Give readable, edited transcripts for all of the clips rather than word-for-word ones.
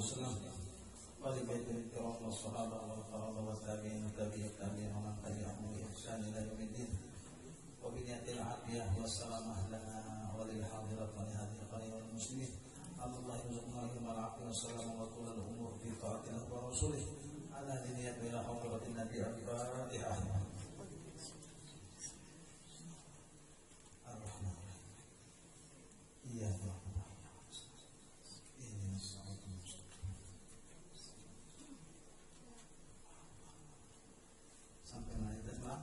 وسلم ولبيت الكرام والصحابة والقرابة والتابعين والتابعين ومن تبعهم بإحسان إلى يوم الدين وبنية العافية والسلامة لنا وللحاضرة ولهذه القرية والمسلمين. الله يرزقنا العلم والعافية والسلام وطول الأمور في طاعة الله ورسوله على دينية إلى حضرة النبي الفاتحة. الرحمن الرحيم إياك نعبد اهدنا الصراط المستقيم. Sampai mana itu Pak?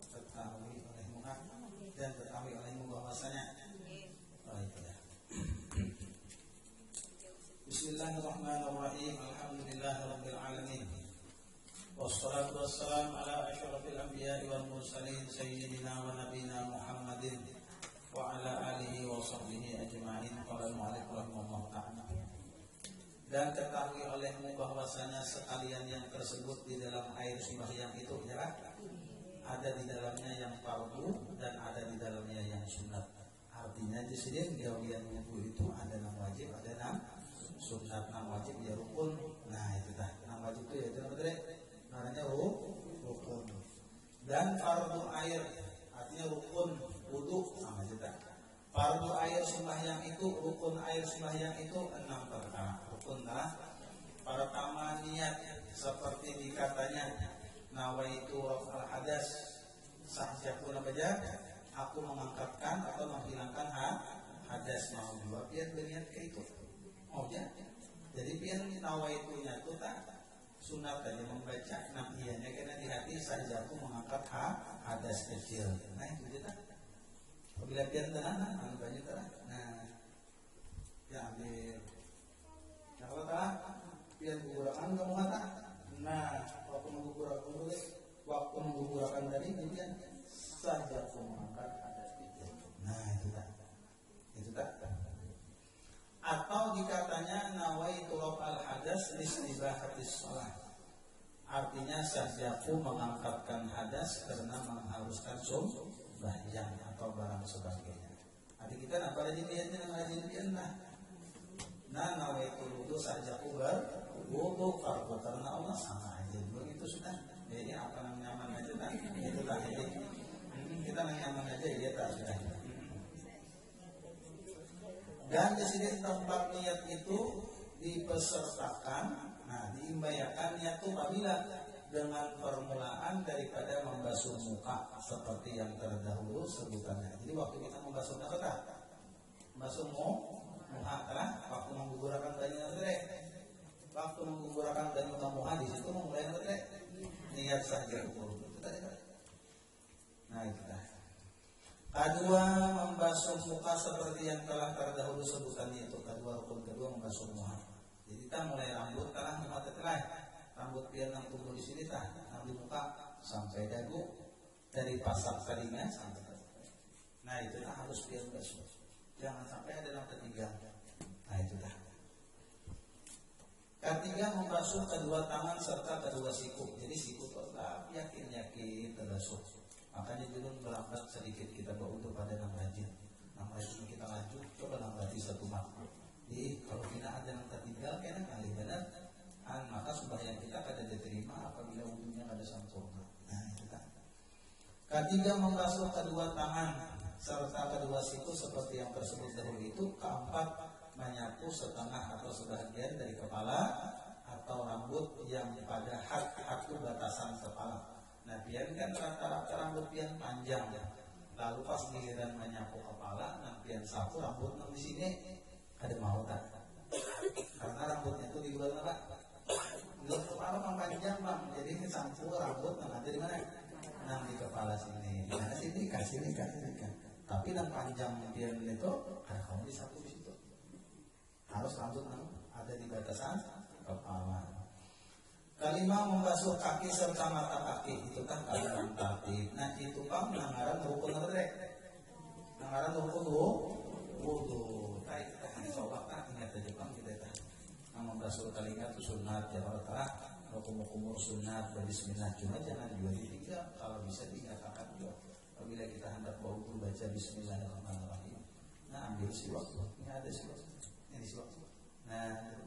Ketahui olehmu dan ketahui olehmu bahwasanya Bismillahirrahmanirrahim. Alhamdulillahirabbil alamin. Wassalatu wassalamu ala asyrafil anbiya'i wal mursalin sayyidina wa nabiyina Muhammadin wa ala alihi wa sahbihi ajma'in. Qala al-mu'allif rahimahullah ta'ala. Dan ketahui olehmu bahwasanya sekalian yang tersebut di dalam air sembahyang itu ya, ada di dalamnya yang fardu dan ada di dalamnya yang sunat. Artinya di sini bagian wudu itu ada yang wajib, ada yang sunat. Yang wajib ya rukun. Nah itu dah. Yang wajib itu ya namanya rukun. Dan fardu air artinya rukun wudu sama juga. Fardu air sembahyang itu, rukun air sembahyang itu 6 perkara. Rukun pertama niat seperti dikatanya nawaitu raf'al hadas, sahjapun apa aja aku mengangkatkan atau menghilangkan hadas. Mau juga biar berniat ke itu maunya. Jadi biar nawaitunya itu tak sunat tadi membaca namiyahnya karena di hati sahjaku mengangkat hadas kecil. Nah itu kita apabila biar tenang banyak terang. Nah ya ambil nah kalau tak biar gugurakan kamu kata. Nah waktu menggugurakan tadi kemudian sahjaku mengangkat hadas kecil. Nah itu tak atau dikatanya nawaitu raf'al hadas listibahatis shalah, artinya sahjaku mengangkatkan hadas karena mengharuskan sembahyang atau barang sebagainya. Adik kita apa lagi niatnya rajin biarlah. Nah nawaitu wudu sahjaku berwudu fardu karena Allah sama aja begitu sudah. Jadi apa yang nyaman aja tak itu tak jadi kita yang nyaman aja ya tak sudah. Dan di sini tempat niat itu dipesertakan, nah diimbayakan niat itu apabila dengan permulaan daripada membasuh muka seperti yang terdahulu sebutannya. Jadi waktu kita membasuh muka, membasuh muka kan, waktu menggugurkan bayi nanti, waktu menggugurkan bayi muka di situ memulai nanti niat saja ukur. Nah itu dah. Kedua membasuh muka seperti yang telah terdahulu sebutannya itu. Kedua rukun kedua membasuh muka. Jadi kita mulai rambut telah mata telah rambut pian yang tumbuh di sini tah di muka sampai dagu dari pasak telinga sampai dagu. Nah itu dah harus pian basuh. Jangan sampai ada yang ketiga. Nah itu dah. Ketiga membasuh kedua tangan serta kedua siku. Jadi siku tetap yakin terbasuh. Makanya dulu melambat sedikit kita berwudu pada 6 rajin. 6 rajin kita lanjut, coba lambati 1 makhluk. Jadi kalau tidak ada yang tertinggal, kena kali benar. Maka sembahyang kita kada diterima apabila wudunya kada sempurna. Nah itu kan. Ketiga membasuh kedua tangan serta kedua siku seperti yang tersebut dahulu itu. Keempat menyapu setengah atau sebagian dari kepala atau rambut yang pada haku batasan kepala. Nah pian kan rata-rata rambut pian panjang ya. Lalu pas giliran menyapu kepala, nah pian sapu rambut di sini ada mau tak? Karena rambutnya itu di luar apa? Di luar kepala kan panjang bang. Jadi sapu rambut nanti di mana? Nah di kepala sini. Nah sini kasih. Tapi yang panjang pian itu, kamu disapu di situ. Harus rambut ada di batasan kepala. Kelima membasuh kaki serta mata kaki itu kan kalian tertib. Nah itu kan pelanggaran rukun rek. Pelanggaran rukun wudu. Baik kita hanya coba kan ingat aja bang kita kan. Membasuh telinga itu sunat ya kalau tak rukun sunat berbismillah cuma jangan juga ditinggal. Kalau baca Bismillahirrahmanirrahim. Nah, ambil siwak, ini ada siwak, ini siwak. Nah,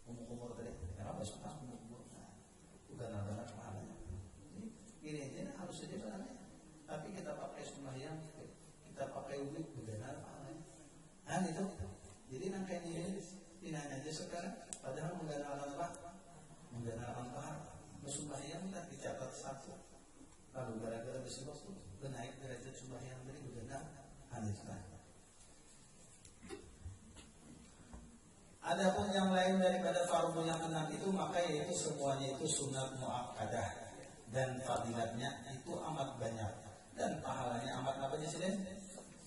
umur tadi, kenapa suka umur? Nah, bukan benar pahalanya. Ini aja harus saja pahalanya. Tapi kita pakai sembahyang, kita pakai wudhu, benar pahalanya. Nah itu, jadi nangkainya ini aja sekarang, padahal mengganalkan apa? Mengganalkan pahala. Sembahyang tak dicatat satu. Lalu gara-gara besi waktu, naik derajat sembahyang dari benar haniskan. Adapun yang lain daripada fardu yang 6 itu, maka yaitu semuanya itu sunat muakkadah dan fadilatnya itu amat banyak dan pahalanya amat apa sih?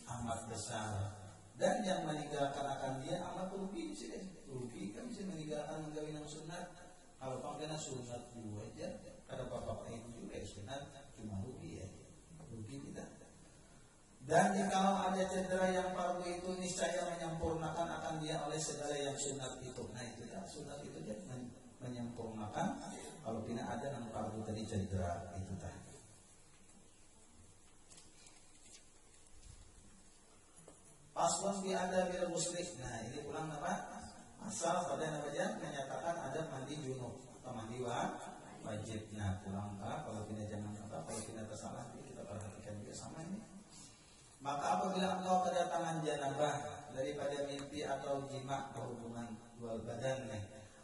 Amat besar. Dan yang meninggalkan akan dia amat rugi sih. Rugi kan bisa meninggalkan menggawin yang sunat. Kalau panggilnya sunat dua aja, ada bapak itu juga sunat cuma rugi ya, rugi kita. Dan jikalau ada cedera yang fardu itu niscaya menyempurnakan akan dia oleh segala yang sunat itu. Nah itu ya, sunat itu dia menyempurnakan. Kalau tidak ada yang fardu tadi cedera itu tadi. Paslon di ada bil muslim. Nah ini ulang apa? Asal pada namanya menyatakan ada mandi junub atau mandi wajib. Nah pulang kalau tidak jangan apa, kalau tidak tersalah kita perhatikan juga sama ini. Maka apabila engkau kedatangan janabah daripada mimpi atau jima berhubungan dua badan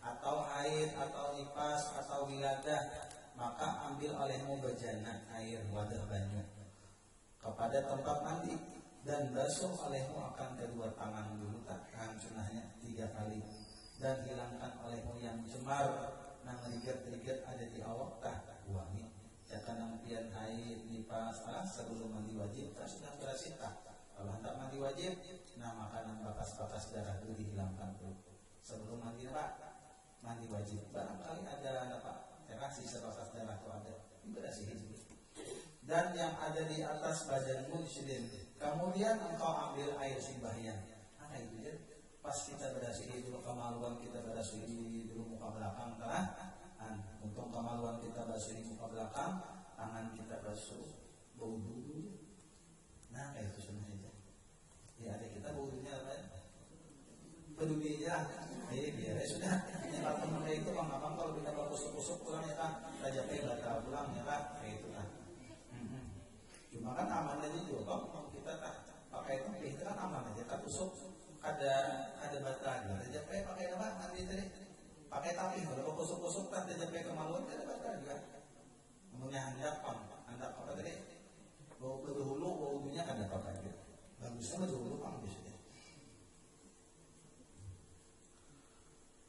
atau haid atau nifas atau wiladah, maka ambil olehmu bejana air wadah banyu kepada tempat mandi dan basuh olehmu akan kedua tangan dulu takkan sunahnya 3 kali dan hilangkan olehmu yang cemar nang rigat-rigat ada di awak tak wangi. Jangan nampian haid, nifas, sebelum mandi wajib, tak sudah berhasil tak. Kalau hendak mandi wajib, nah makanan bakas-bakas darah itu dihilangkan dulu. Sebelum mandi apa? Mandi wajib. Barangkali ada apa? Sisa bakas darah itu ada. Ini berasihin dulu. Dan yang ada di atas badanmu disini. Kemudian engkau ambil air sembahyang. Nah itu je. Pas kita berasihin dulu kemaluan kita berasihin dulu muka belakang, telah. Untuk kemaluan kita basuh di muka belakang, tangan kita basuh bau dulu. Nah kayak itu sebenarnya. Ya ada kita baunya apa? Peduli aja. Biar sudah. Kalau teman itu bang abang kalau kita kusuk-kusuk pulang ya kan, raja batal pulang ya kan, kayak itu kan. Cuma kan aman aja juga kalau kita tak pakai itu kan aman aja. Kita kusuk ada batal. Raja pakai apa? Nanti tadi. Pakai tapi kalau kusuk-kusuk tak ada sampai kemaluan tidak ada juga. Namanya handap apa tadi? Bau kedahulu baunya kan apa lagi? Bagusnya dahulu kan biasanya.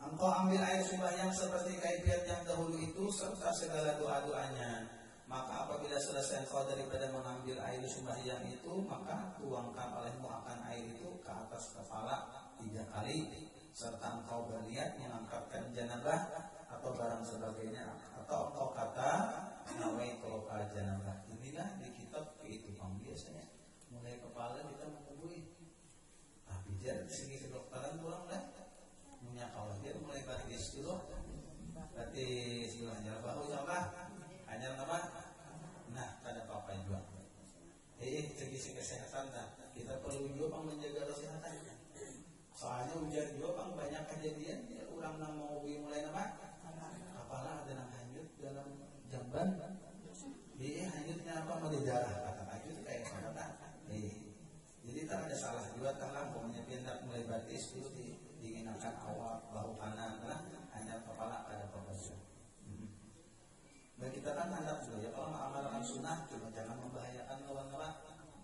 Engkau ambil air sembahyang seperti kaifiat yang dahulu itu serta segala doa-doanya. Maka apabila selesai engkau daripada mengambil air sembahyang itu, maka tuangkan olehmu akan air itu ke atas kepala 3 kali. Serta engkau berniat mengangkatkan janabah atau barang sebagainya, atau engkau kata nawaitu janabah. Inilah di kitab itu biasanya mulai kepala kita menghubungi, tapi jadi sini kedokteran pulang dah punya kalau dia mulai batis dulu, batis dulu hanya bahu sama hanya apa, nah ada apa juga. Segi kesehatan dah kita perlu juga menjaga kesehatan. Soalnya hujan juga bang banyak kejadian ya, orang nang mau mulai nama apalah ada nang hanyut dalam jamban. Hanyutnya apa mau di darah kata hanyut kayak apa tak? Jadi tak ada salah juga tangan pokoknya pindah mulai batis itu dinginakan awak bahu kanan lah hanya kepala ada pokoknya. Dan kita kan tanda juga ya kalau mengamalkan sunnah cuma jangan membahayakan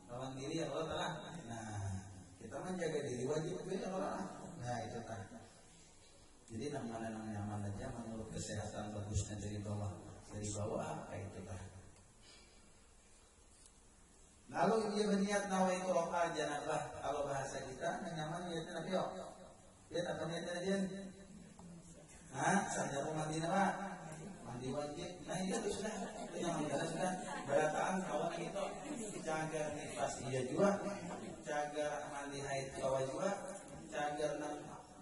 lawan diri ya kalau telah. Nah kita menjaga diri wajib juga orang. Nah itu kan. Jadi mana yang nyaman aja menurut kesehatan bagusnya dari bawah kayak itu kan. Lalu dia berniat nawaitu roka janabah. Kalau bahasa kita yang nyaman niatnya nabi yo. Dia apa niatnya aja? Saja mandi apa? Mandi wajib. Nah itu sudah. Itu sudah. Berataan kawan itu cagar nifas iya juga. Cagar mandi haid kawa juga, cagar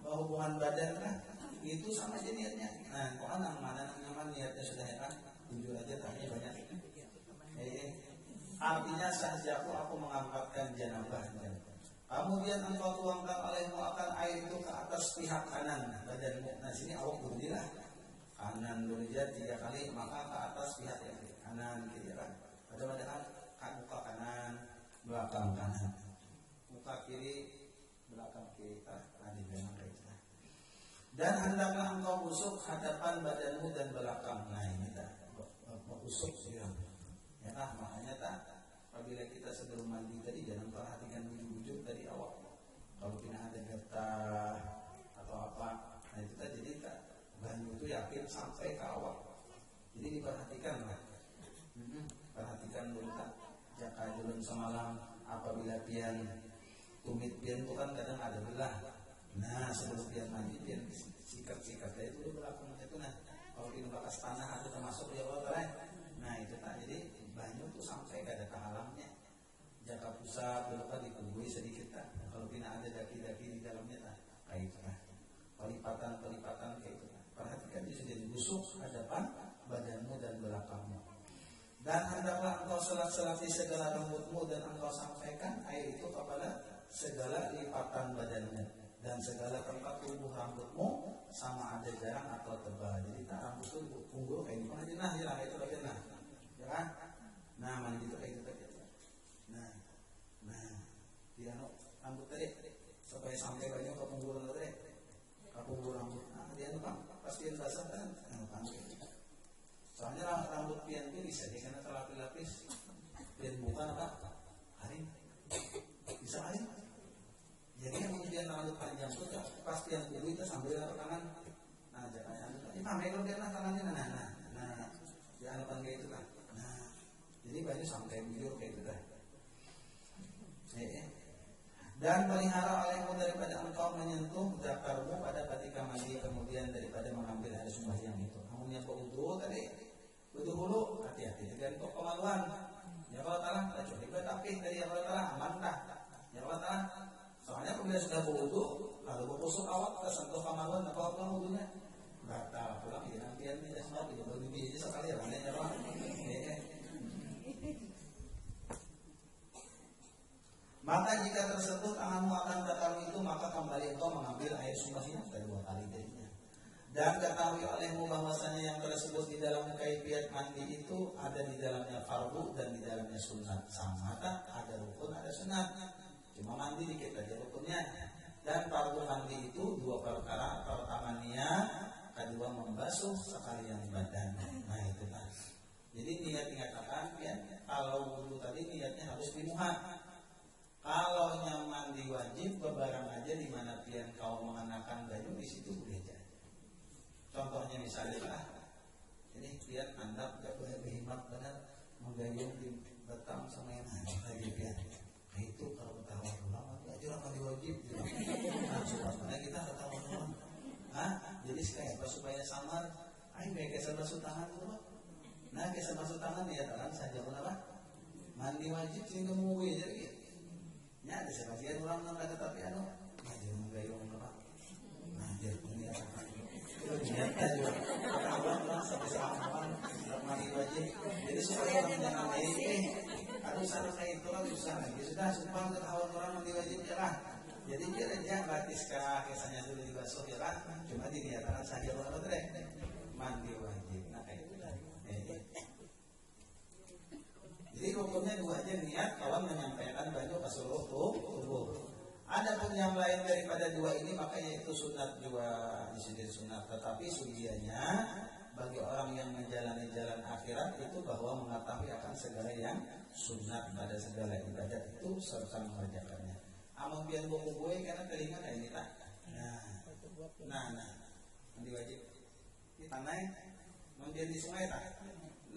hubungan badan kan, itu sama aja niatnya. Nah, kok mana nang nyaman niatnya sudah ya kan, jujur aja tanya banyak. Artinya sahjaku aku mengangkatkan janabahnya. Kemudian engkau tuangkan olehmu akan air itu ke atas pihak kanan badanmu. Nah sini awak berdirilah kanan berjat 3 kali, maka ke atas pihak yang kiri kanan kiri kan. Pada kan muka kanan belakang kanan, muka kiri belakang kiri. Tadi memang kayak gitu. Dan hendaklah engkau busuk hadapan badanmu dan belakang. Nah ini dah busuk ya. Ya nah makanya tak. Apabila kita sebelum mandi tadi jangan perhatikan wujud dari awal. Kalau tidak ada getah atau apa, nah itu tadi jadi tak banyu itu yakin sampai ke awal. Jadi diperhatikan lah. Perhatikan dulu tak. Jaka julun semalam apabila pian tumit pian itu kan kadang ada belah. Nah sebelum pian mandi pian sikat itu dulu belakang itu nah. Kalau ini bekas tanah atau termasuk ya Allah. Nah itu tak jadi banyu itu sampai ke data alamnya. Jaka pusat belupa dikumpuli sedikit tak. Kalau tidak ada daki-daki di dalamnya tak. Kayak itu kan. Pelipatan kayak itu kan. Perhatikan di sini busuk hadapan badanmu dan belakangmu. Dan hendaklah engkau selat-selati segala rambutmu dan engkau sampaikan air itu kepada segala lipatan badanmu dan segala tempat tubuh rambutmu sama ada jarang atau tebal. Jadi tak rambut itu unggul kayak ini. Nah itu bagian nah. Ya kan? Nah mandi itu kayak gitu. Nah, dia rambut tadi supaya sampai banyak ke punggung tadi, ke punggung rambut. Nah, dia kan pasti basah kan, soalnya rambut pian itu bisa dia karena terlapis-lapis. Pian bukan apa? Harim, bisa harim. Jadi yang pian rambut panjang itu pas pian dulu itu sambil ke kanan. Nah, jangan ini pamer dia tangannya nah, dia anukan kayak itu kan. Nah, jadi banyak sampai bujur kayak itu kan. Dan pelihara olehmu daripada engkau menyentuh zakarmu pada ketika mandi kemudian daripada mengambil air sembahyang itu. Namun yang berwudu tadi wudu hulu hati-hati dengan kemaluan. Ya Allah Taala coba tapi dari Allah Taala aman dah. Ya Allah Taala soalnya apabila sudah berwudu lalu berkusuk awak tersentuh kemaluan apa wudunya batal pulang ya nanti tidak sempat itu bagi sekali ya Allah. Maka jika tersentuh tanganmu akan ketahui itu, maka kembali engkau mengambil air sumbahnya kedua kali darinya. Dan ketahui olehmu bahwasanya yang tersebut di dalam kaifiat mandi itu ada di dalamnya fardu dan di dalamnya sunat. Sama tak? Ada rukun, ada sunat. Cuma mandi dikit aja rukunnya. Dan fardu mandi itu 2 perkara. Pertama niat, kedua membasuh sekalian badan. Nah itu kan. Jadi niat dikatakan ya, kalau wudu tadi niatnya harus dimuhat. Kalau yang mandi wajib bebarang aja di mana pian kau mengenakan baju di situ boleh aja. Contohnya misalnya ini pian mandap gak boleh berhemat benar menggayung di betang sama yang lagi pian. Nah itu kalau ketahuan ulama aja orang mandi wajib. Nah supaya kita ketahuan ulama. Jadi kayak apa supaya samar? Ayo kayak basuh tangan dulu. Nah kayak basuh tangan ya tangan saja kenapa? Mandi wajib sehingga mau aja gitu. Ya ada sebagian orang yang kata tapi ngajar menggayung apa? Ngajar ini apa? Itu ternyata juga orang sampai sama mandi wajib. Jadi supaya orang jangan aduh sana kayak itu kan susah lagi. Sudah sumpah ketahuan orang mandi wajib ya kan? Jadi dia aja batis kesannya dulu dibasuh ya kan? Cuma diniatkan saja orang betul mandi wajib. Nah kayak itu tadi. Jadi rukunnya 2 aja niat kawan menyampaikan baju ke seluruh tubuh. Ada pun yang lain daripada 2 ini maka yaitu sunat juga di sini sunat. Tetapi sugianya bagi orang yang menjalani jalan akhirat itu bahwa mengetahui akan segala yang sunat pada segala ibadat itu serta mengerjakannya. Amun biar gue karena telinga kayak ini tak. Nah, mandi wajib di tanah, mandi di sungai tak.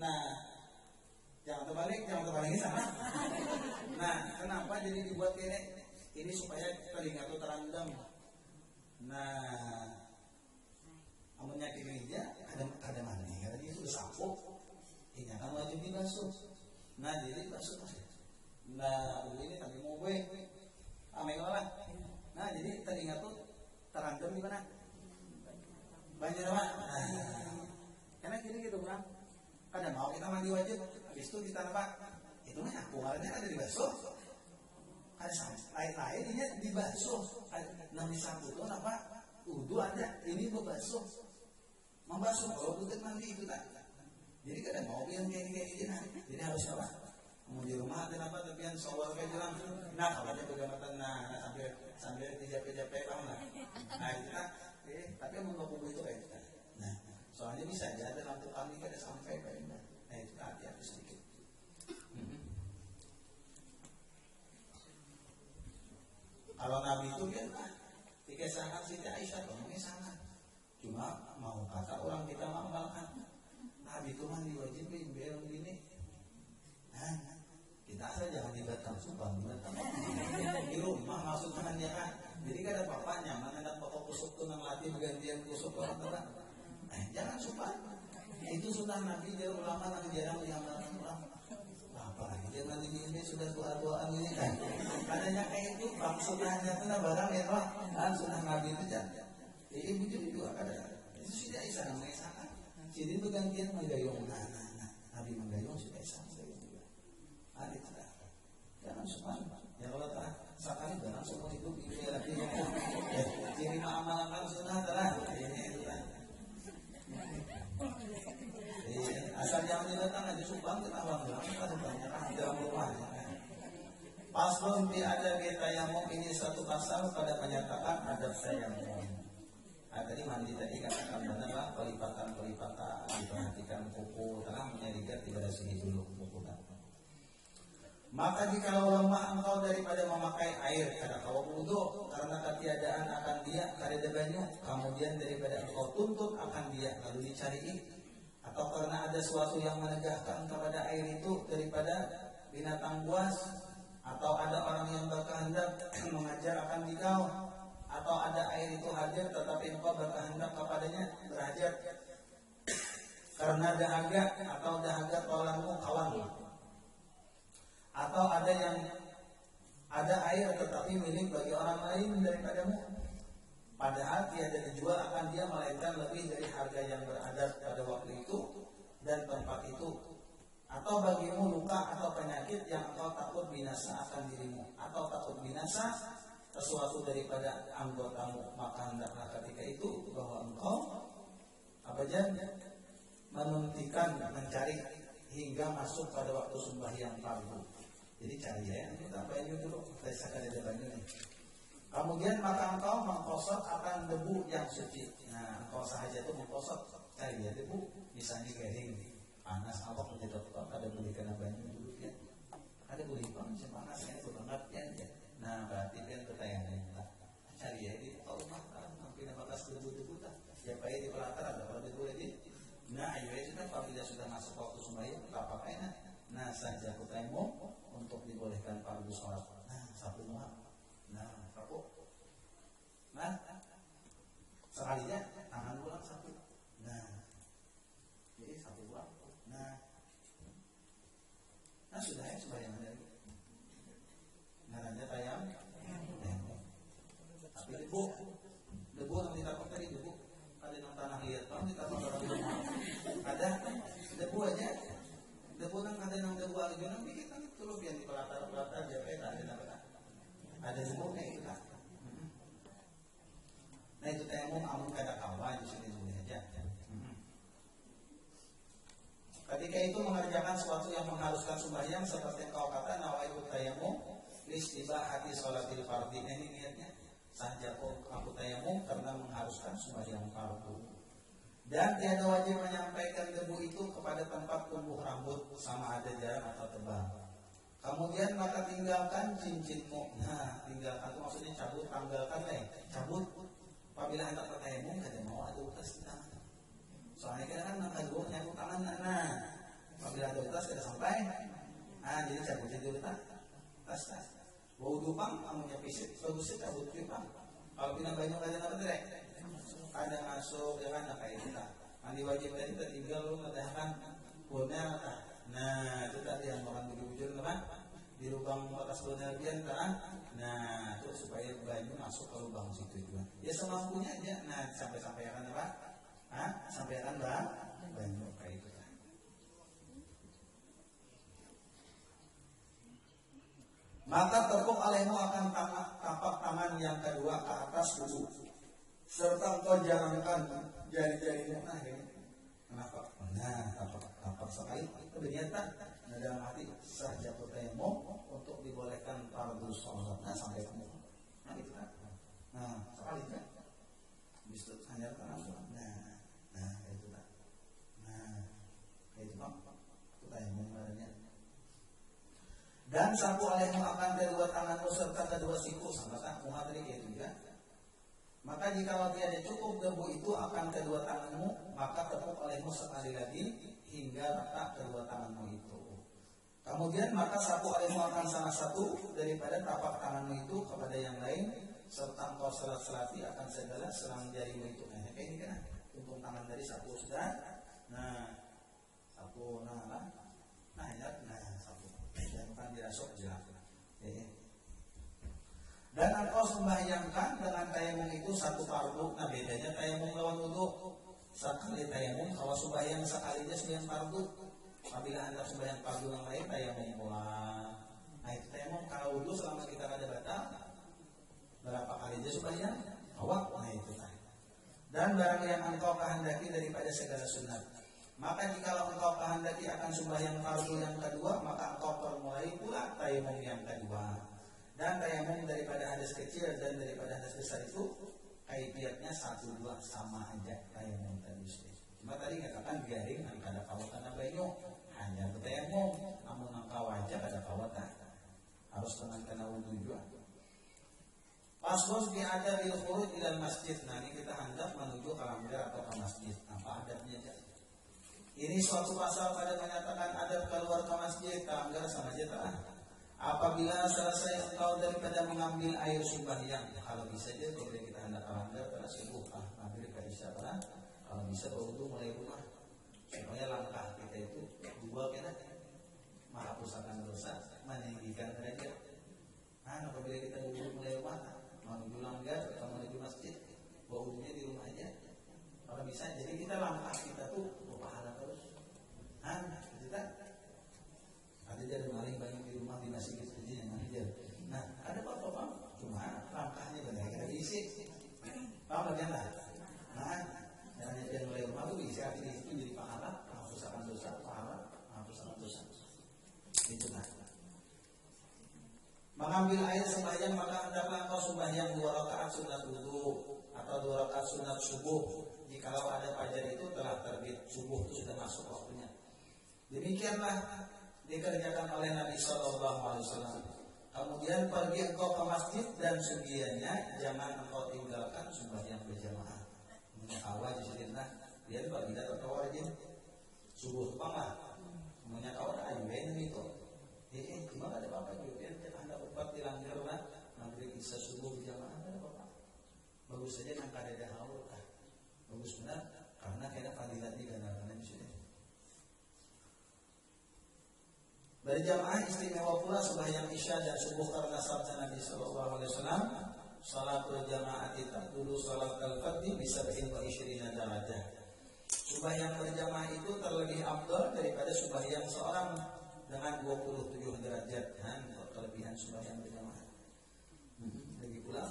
Nah. Jangan terbalik sama. Nah, kenapa jadi dibuat ini supaya telinga itu terendam. Nah, amunnya kini aja ada mana nih? Karena dia sudah sapu, ini akan wajib dibasuh. Nah, jadi basuh masih. Nah, ini tadi mau gue, lah. Nah, jadi telinga tuh terendam di mana? Banyak apa? Nah, karena gini gitu kan. Kadang mau kita mandi wajib, habis itu kita apa? Itu mah aku ngarannya ada di basuh. Ada lain-lain ini di basuh. Nami sabutun apa? Udu ada, ini basuh. Membasuh kalau tutup nanti itu tak. Jadi kadang mau yang kayak gini nah. Jadi harus apa? Mau di rumah kenapa tapi yang soal kayak jalan. Nah kalau dia pegangan nah sambil dijapet-japet lah. Nah itu kan, tapi mau nggak itu kayak itu kan. Nah soalnya bisa aja ada lampu kami kada sampai kayak itu. Nah itu hati-hati sedikit. Kalau Nabi itu kan dikisahkan Siti Aisyah ngomongnya sangat. Cuma mau kata orang kita mengamalkan Nabi itu mandi wajib bel begini. Nah, kita asal jangan dibatang sumpah dibatang. Di rumah maksudnya dia kan. Jadi kan ada bapaknya mana ada pokok kusuk tunang latih bergantian kusuk orang tua. Jangan sumpah. Itu sunnah Nabi dia ulama yang jarang diamalkan orang. Apalagi dia nanti ini sudah tua-tuaan ini kan. Adanya kayak itu bang sunnahnya itu barang ya pak. Dan sunnah Nabi itu jangan. Ibu juga ada. Itu sudah Aisyah namanya sangat. Jadi itu gantian menggayung. Nabi menggayung sudah Aisyah juga. Ada itu dah. Jangan suka. Ya kalau tak sekali barang semua itu ini lagi. Jadi amalan sunnah telah. Ini itu dah. Asal jangan didatang aja subang kita bangga. Kita banyak dalam rumah. Paslon di adab tayamum ini satu pasal pada menyatakan adab tayamum. Tadi mandi tadi katakan benar pelipatan diperhatikan kuku telah menyediakan tidak sini dulu kuku. Maka jika lemah engkau daripada memakai air karena kau wudu karena ketiadaan akan dia karena banyu kemudian daripada engkau tuntut akan dia lalu dicari atau karena ada sesuatu yang menegahkan kepada air itu daripada binatang buas atau ada orang yang berkehendak mengajar akan dikau atau ada air itu hadir tetapi engkau berkehendak kepadanya berhajar karena dahaga atau dahaga tolangmu kawan atau ada air tetapi milik bagi orang lain daripadamu padahal tiada dijual akan dia melainkan lebih dari harga yang beradab pada waktu itu dan tempat itu atau bagimu luka atau penyakit yang engkau takut binasa akan dirimu atau takut binasa sesuatu daripada anggotamu maka hendaklah ketika itu bahwa engkau menuntikan mencari hingga masuk pada waktu sembahyang fardu. Jadi cari ya kita banyu dulu kita ada banyu nih. Kemudian maka engkau mengkosot akan debu yang suci. Nah engkau sahaja itu mengkosot cari ya debu misalnya kering panas awak tidak ada boleh kena banyu dulu ya ada boleh panas panasnya itu banget ya. Nah berarti kan pertanyaannya cari ya di rumah mungkin bakas debu-debu tak siapa di pelatar ada kalau debu lagi. Nah ayo itu kan apabila sudah masuk waktu sembahyang tak pakai nah saja kutaimu untuk dibolehkan fardu sholat. Nah satu muat nah kapuk nah sekalinya tangan pulang satu nah jadi satu buat nah sudah ya sembahyang dari ngarannya tayang tapi debu yang ditaruh tadi debu ada yang tanah liat kalau ditaruh ada debu aja debu nang ada yang debu lagi nang dikit kan terus yang di pelatar jepet ada debu kayak gitu. Nah itu tayamum amun kada kawan di sini aja. Ketika itu mengerjakan sesuatu yang mengharuskan sembahyang seperti kau kata nawaitu tayamum listibahati sholatil fardhi. Ini niatnya saja aku tayamum karena mengharuskan sembahyang fardu. Dan tiada wajib menyampaikan debu itu kepada tempat tumbuh rambut sama ada jarang atau tebal. Kemudian maka tinggalkan cincinmu. Nah tinggalkan itu maksudnya cabut, tanggalkan cabut. Apabila hendak bertayamum kada mau ada utas di tangan. Soalnya kan dulu nyambut tangan apabila ada utas kada sampai. Jadi cabut dulu tas. Wudu pang amunnya pisit bagus cabut pang. Kalau pinang banyak kada apa direk. Ada masuk ya kan kayak kita. Mandi wajib tadi kita tinggal lu ngedahkan boner. Nah, itu tadi yang orang bujur kan di lubang atas boner pian kan. Nah, itu supaya banyu masuk ke lubang situ juga. Ya semampunya aja. Nah, sampai kan apa? Sampai kan banyu kayak itu kan. Maka tepuk olehmu akan tapak tangan yang kedua ke atas dulu, serta engkau jarangkan jari-jarimu. Nah ini kenapa? Nah tapak sekali itu berniatan. Nah dalam hati sah jatuh tayamum untuk dibolehkan fardu sholat. Nah sampai kamu. Nah itu kan. Nah sekali kan. Bisa hanya tangan. Nah itu kan. Nah itu kan. Itu tayamum badannya. Dan sapu olehmu akan kedua tanganmu serta kedua siku, sama tak muhadri itu juga. Maka jika tiada cukup debu itu akan kedua tanganmu, maka tepuk olehmu sekali lagi hingga rata kedua tanganmu itu. Kemudian maka sapu olehmu akan salah satu daripada tapak tanganmu itu kepada yang lain, serta engkau selat-selati akan segala selang jarimu itu. Nah kayak ini kan, tuntung tangan dari sapu sudah. Nah sapu sapu. Jangan dirasuk jelas. Dan engkau sembahyangkan dengan tayamum itu satu fardu. Nah bedanya tayamum lawan wudu. Sekali tayamum kalau sembahyang sekali aja sembahyang fardu. Apabila anda sembahyang fardu yang lain tayamum pula. Nah itu tayamum kalau wudu selama kita ada batal berapa kali aja sembahyang awak. Nah itu kan. Dan barang yang engkau kehendaki daripada segala sunat. Maka jika engkau kehendaki akan sembahyang fardu yang kedua, maka engkau permulai pula tayamum yang kedua. Dan tayamum daripada hadas kecil dan daripada hadas besar itu kaifiatnya 1-2 sama aja tayamum tadi. Cuma tadi katakan garing angka ada kawatan banyu hanya bertayamum, namun angka wajah ada kawatan harus dengan kena wudu juga. Paslon ada bil khuruj ilal masjid. Nah ini kita hendak menuju ke langgar atau ke masjid. Apa adabnya aja? Ini suatu pasal pada menyatakan adab keluar ke masjid, ke langgar sama aja tak? Apabila selesai engkau daripada mengambil air sembahyang, kalau bisa aja kalau kita hendak langgar pada subuh, maghrib ke isya, kalau bisa berwudu mulai rumah, supaya langkah kita itu dua kena menghapuskan dosa, meninggikan derajat. Apabila kita wudu mulai rumah, menuju langgar atau menuju masjid, wudunya di rumah aja, kalau bisa. Jadi kita langkah kita tuh berpahala terus. Kita ada jadi maling banyak di rumah di masjid itu aja yang aja. Nah ada apa-apa cuma langkahnya benar kita diisi. Paham bagian lah. Nah caranya dia mulai rumah tuh diisi artinya itu jadi pahala, menghapuskan dosa, pahala, menghapuskan dosa. Itu nah. Mengambil air sembahyang maka hendaklah engkau sembahyang 2 rakaat sunat wudu atau 2 rakaat sunat subuh. Jikalau ada fajar itu telah terbit, subuh itu sudah masuk waktunya. Demikianlah dikerjakan oleh Nabi SAW. Kemudian pergi engkau ke masjid dan segiannya jangan engkau tinggalkan sembahyang berjamaah. Awal disebutlah dia bagi data wajib subuh panglah. Semuanya kawan ayu ini itu. Gimana ada apa juga? Dia anda berbuat di langgar lah. Maghrib isya subuh berjamaah ada apa? Bagus saja nak ada haul. Bagus benar karena kena fadilat di kanan di sini. Berjamaah istimewa pula sembahyang isya dan subuh karena sabda Nabi Sallallahu Alaihi Wasallam, salatul jamaati taqulu salatul fardhi bi 27 darajah. Sembahyang berjamaah itu terlebih afdal daripada sembahyang seorang dengan 27 derajat. Kelebihan sembahyang berjamaah. Lagi pula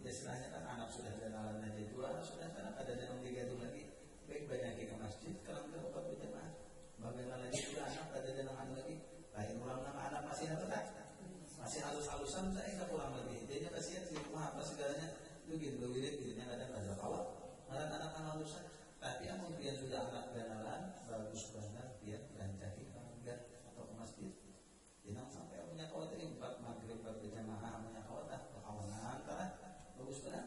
istilahnya kan anak sudah jalan aja dua, sudah sana ada yang 3 lagi. Baik banyak ke masjid kalau kita obat berjamaah. Bagaimana lagi sudah anak ada yang lagi. Lain ulang nama anak masih masih halus-halusan saya nggak pulang lagi. Dia kasihan di rumah apa segalanya itu gitu wirid gitunya kadang ada kawat. Anak-anak halusan. Tapi yang mungkin sudah anak ganalan bagus banget dia beranjaki ke langgar atau ke masjid. Jangan sampai punya kawat ini 4 maghrib berjamaah punya kawat kawanan kan bagus banget.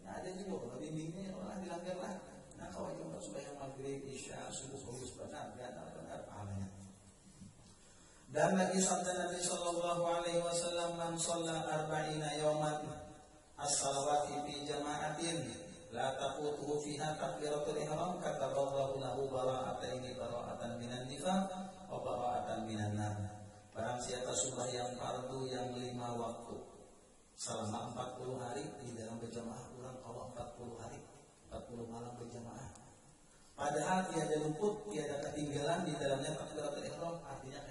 Nah ada juga bimbingnya orang di langgar lah. Nah kawat juga supaya maghrib isya subuh bagus banget benar pahalanya. Dan lagi sabda Nabi Sallallahu Alaihi Wasallam, man shalla 40 yawman as-salawati fi jama'atin la taqutuhu fiha takbiratul ihram kataballahu lahu bara'atan minan nifaq wa bara'atan minan nar. Barang siapa sembahyang fardu yang 5 waktu selama 40 hari di dalam berjamaah, kurang kalau 40 hari 40 malam berjamaah, padahal tiada luput, tiada ketinggalan di dalamnya takbiratul ihram, artinya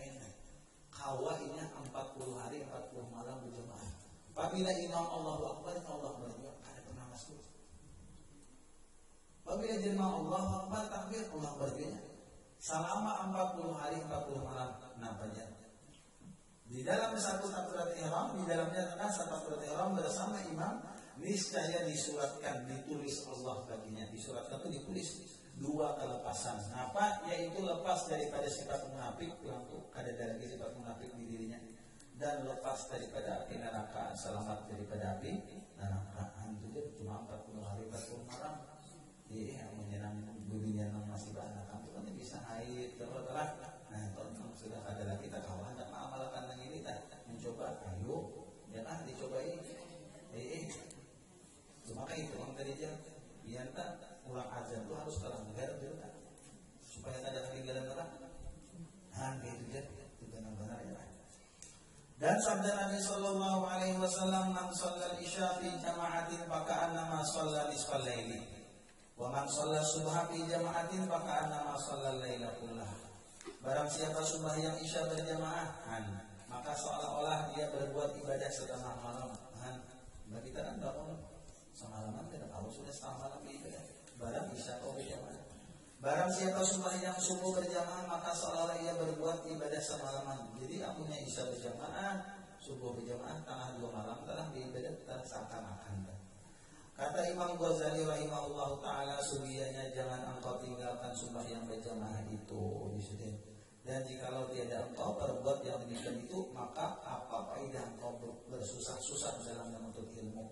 kawainya 40 40 hari 40 malam berjamaah. Apabila imam Allahu Akbar, Allah berdua ada pernah masuk. Apabila jemaah Allahu Akbar takbir, Allah berdua selama 40 hari 40 malam. Nampaknya di dalam satu takbiratul ihram, di dalamnya tengah satu takbiratul ihram bersama imam, niscaya disuratkan, ditulis Allah baginya. Disuratkan itu ditulis 2 kelepasan. Apa? Yaitu lepas daripada sifat munafik, ada lagi sifat munafik di dirinya, dan lepas daripada api neraka, selamat daripada api neraka. Itu cuma 40 hari 40 malam. Iya, menyerang dunia yang masih banyak kan bisa haid terus. Nah, kalau sudah ada lagi kita kawan tak mengamalkan yang ini tak mencoba, ayo jangan dicobain. Cuma kayak itu orang tadi aja biar tak ulang azan itu harus teranggar dulu kan, supaya tak ada ketinggalan orang. Nah, gitu aja itu benar-benar ya. Dan sabda Nabi Sallallahu Alaihi Wasallam, "Man shallal isya fi jama'atin faka'annama shalla nisfal laili, wa man shalla subha fi jama'atin faka'annama shallal laila kullah." Barang siapa sembahyang isya berjamaah, maka seolah-olah dia berbuat ibadah setengah malam. Bagi kita kan bangun semalaman, tidak tahu sudah setengah malam ibadah. Barang isya kau berjamaah. Barang siapa sembahyang subuh berjamaah, maka seolah-olah ia berbuat ibadah semalaman. Jadi amunya isya berjamaah, subuh berjamaah, tengah 2 malam telah beribadah seakan-akan. Kata Imam Ghazali rahimahullah ta'ala, sugiyanya jangan engkau tinggalkan sembahyang berjamaah itu. Dan jikalau tiada engkau berbuat yang demikian itu, maka apa faedah engkau bersusah-susah dalam menuntut ilmu?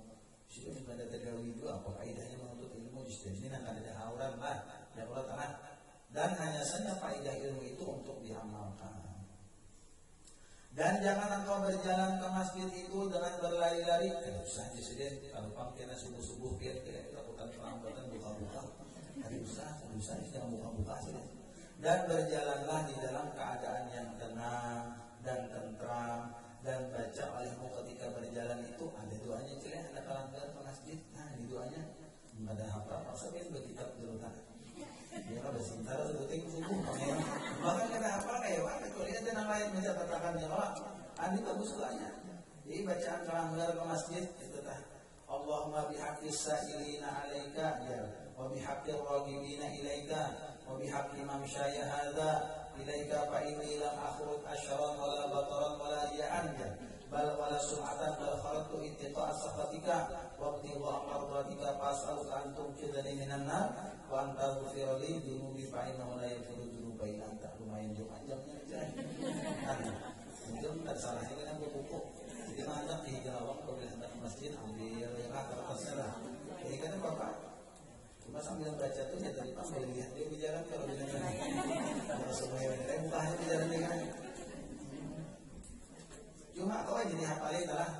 Sudah pada tergawi itu apa faedahnya menuntut ilmu? Di sini akan ada auran lah, ya Allah Ta'ala. Dan hanya saja faedah ilmu itu untuk diamalkan. Dan jangan engkau berjalan ke masjid itu dengan berlari-lari. Usah disediakan kalau pakai subuh-subuh kita lakukan perambatan buka-buka. Hari usah jangan buka-buka saja. Dan berjalanlah di dalam keadaan yang tenang dan tentram, dan baca olehmu ketika berjalan itu ada doanya celeh, ada kalanggar ke masjid. Nah, di doanya ada apa? Maksudnya berkitab dulu kan. Dia kan bersintar sebuting subuh. Bahkan ada apa kayak apa? Kalau lihat yang lain baca katakan jawab, ini bagus doanya. Jadi bacaan kalanggar ke masjid itu tah. Allahumma bihaqqis sa'ilina 'alaika ya wa bihaqqir raghibina ilaika wa bihaqqi man syaya hadza ilaika fa inni lam akhruj asyran wala bataran wala ya'an bal wala sum'atan bal kharatu ittiqa as-safatika wa ibtigha amradika fas'aluka an tumkidani minan nar wa anta ghafir li dunubi fa innahu la yaghfiru dunuba illa anta. Lumayan jauh panjangnya aja. Mungkin tak salahnya kan buku. Jadi mana hijrah waktu ke masjid ambil kertasnya lah. Ini kan Bapak cuma sambil baca tuh ya tadi sambil lihat dia berjalan kalau berjalan. Kalau semuanya mukanya berjalan dengan. Cuma kau aja nih hafalin lah.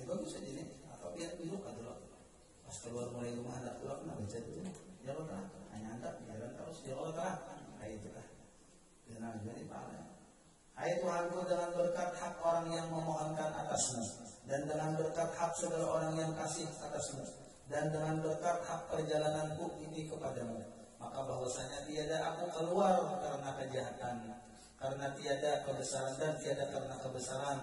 Bagus aja nih. Atau biar duduk atau pas keluar mulai rumah ada pulang nak baca dulu. Ya Allah hanya anda jalan terus ya Allah kayak itulah. Jangan jadi pahala. Hai Tuhanku, dengan berkat hak orang yang memohonkan atasmu, dan dengan berkat hak segala orang yang kasih atasmu, dan dengan berkat hak perjalananku ini kepadamu, maka bahwasanya tiada aku keluar karena kejahatan, karena tiada kebesaran, dan tiada karena kebesaran,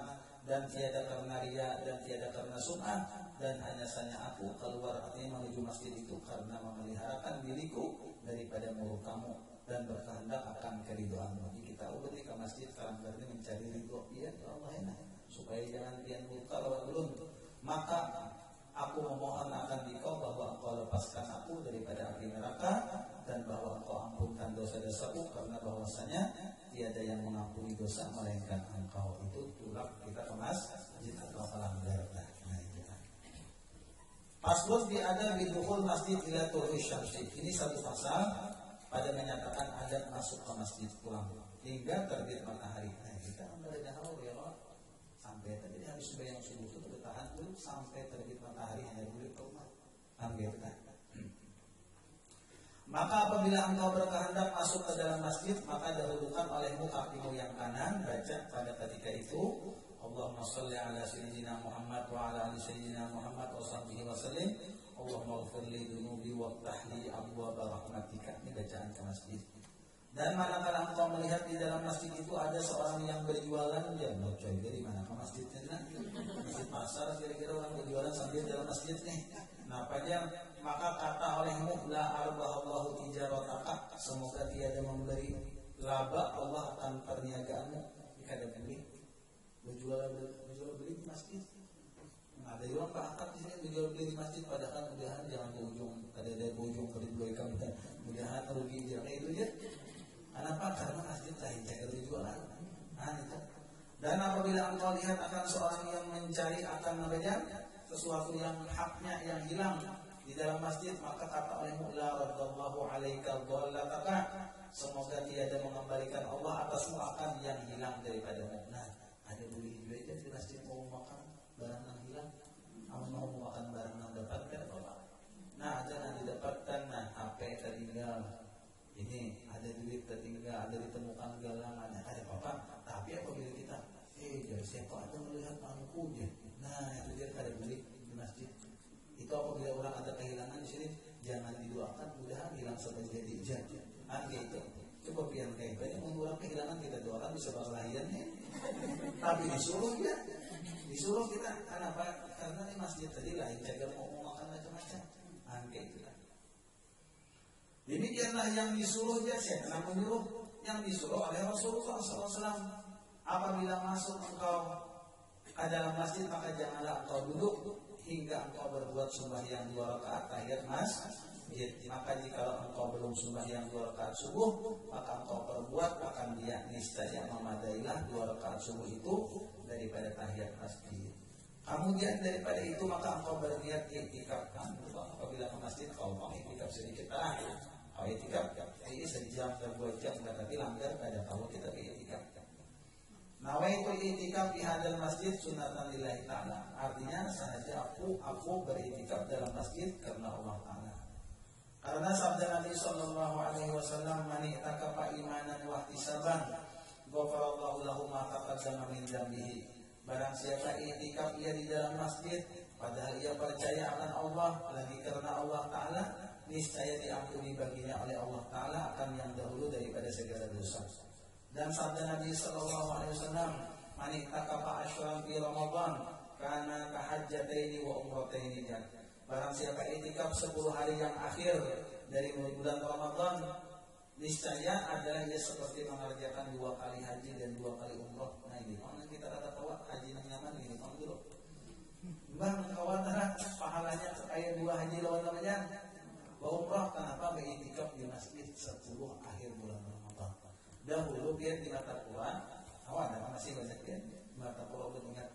dan tiada karena riya, dan tiada karena sum'ah, dan hanya saja aku keluar artinya menuju masjid itu karena memeliharakan diriku daripada murkamu dan berkehendak akan keridhoanmu. Jadi kita ubati ke masjid sekarang berarti mencari ridho dia Allah enak supaya jangan pian murka lawan ulun. Maka aku memohon akan dikau bahwa engkau lepaskan aku daripada api neraka, dan bahwa engkau ampunkan dosa-dosaku, karena bahwasanya tiada yang mengampuni dosa melainkan engkau. Itu tulak kita ke masjid atau pelanggar. Nah itu kan. Pasbut ada bidukhul masjid ila tulu'i syamsi. Ini satu pasal pada menyatakan adab masuk ke masjid pulang hingga terbit matahari. Nah, kita mulai dahulu ya Allah sampai tadi habis sembahyang subuh itu bertahan dulu sampai terbit matahari hanya boleh ke rumah. Ambil kan. Maka apabila engkau berkehendak masuk ke dalam masjid, maka dahulukan olehmu kakimu yang kanan, baca pada ketika itu Allahumma sholli ala sayyidina Muhammad wa ala ali sayyidina Muhammad wa sahbihi wa sallim. Allahumma ighfir li dunubi wa ftah li abwaaba rahmatika. Ini bacaan ke masjid. Dan manakala engkau melihat di dalam masjid itu ada seorang yang berjualan, jangan coy, dari mana ke masjidnya kan? Masjid pasar, kira-kira orang berjualan sambil dalam masjid nih. Nah, pada maka kata olehmu, la arbahallahu tijarataka, semoga tiada memberi laba Allah akan perniagaanmu. Jika ada beli, berjual beli di masjid. Nah, ada orang pakar di sini berjual beli di masjid, padahal mudahan jangan berujung, ada berujung beli kamu, mudahan rugi jangan itu ya. Kenapa? Karena masjid lain jaga tujuan. Nah, itu. Dan apabila engkau lihat akan seorang yang mencari akan mengejar sesuatu yang haknya yang hilang di dalam masjid, maka kata olehmu, la radallahu alaika dhallataka, semoga tiada mengembalikan Allah atasmu akan yang hilang daripadamu. Nah, ada beli juga di masjid mau makan barang yang hilang, mau makan barang yang dapatkan apa? Nah, ada yang didapatkan, nah HP tertinggal. Ini ada duit tertinggal, ada ditemukan galangannya, ada apa-apa. Tapi apabila kita, jadi siapa ada melihat mangkunya, nah itu dia kada beli di masjid. Itu apabila orang ada kehilangan di sini, jangan didoakan, mudahan hilang sampai jadi ijazah. Itu coba pian kayak banyak orang kehilangan kita doakan bisa berlahiannya. Tapi disuruh kita, kenapa? Karena di masjid tadi lain jaga mau makan macam-macam. Itu lah. Demikianlah yang disuruh jasa, namun menyuruh yang disuruh oleh Rasulullah SAW. Apabila masuk engkau ke dalam masjid, maka janganlah engkau duduk hingga engkau berbuat sembahyang 2 rakaat tahiyat masjid. Maka jika engkau belum sembahyang 2 rakaat subuh, maka engkau perbuat akan dia niscaya memadailah 2 rakaat subuh itu daripada tahiyat masjid. Kemudian daripada itu maka engkau berniat iktikaf. Apabila ke masjid kau mau iktikaf sedikit lah. Kalau itikaf, ini sejam dan 2 jam, tapi langgar pada kalau kita itikaf. Nawaitu itikaf di hadal masjid sunatan lillahi ta'ala. Artinya sahaja aku beritikaf dalam masjid karena Allah Ta'ala. Karena sabda Nabi sallallahu alaihi wasallam, man i'takafa imanan wa ihtisaban, ghafarallahu lahu ma taqaddama min dzambihi. Barang siapa itikaf ia di dalam masjid padahal ia percaya akan Allah lagi karena Allah Ta'ala, niscaya diampuni baginya oleh Allah Ta'ala akan yang dahulu daripada segala dosa. Dan sabda Nabi SAW, man i'takafa asyran fi Ramadan kana kahajjataini wa umrataini jan. Barang siapa i'tikaf 10 hari yang akhir dari bulan Ramadan, niscaya adalah ia seperti mengerjakan 2 kali haji dan 2 kali umrah. Nah ini orang kita kata tahu haji yang nyaman ini orang dulu. Bang kawan pahalanya kayak 2 haji lawan namanya. Umrah kenapa beriktikaf di masjid 10 akhir bulan Ramadan. Dahulu biar di mata Quran, ada masih banyak kan di mata Quran ingat.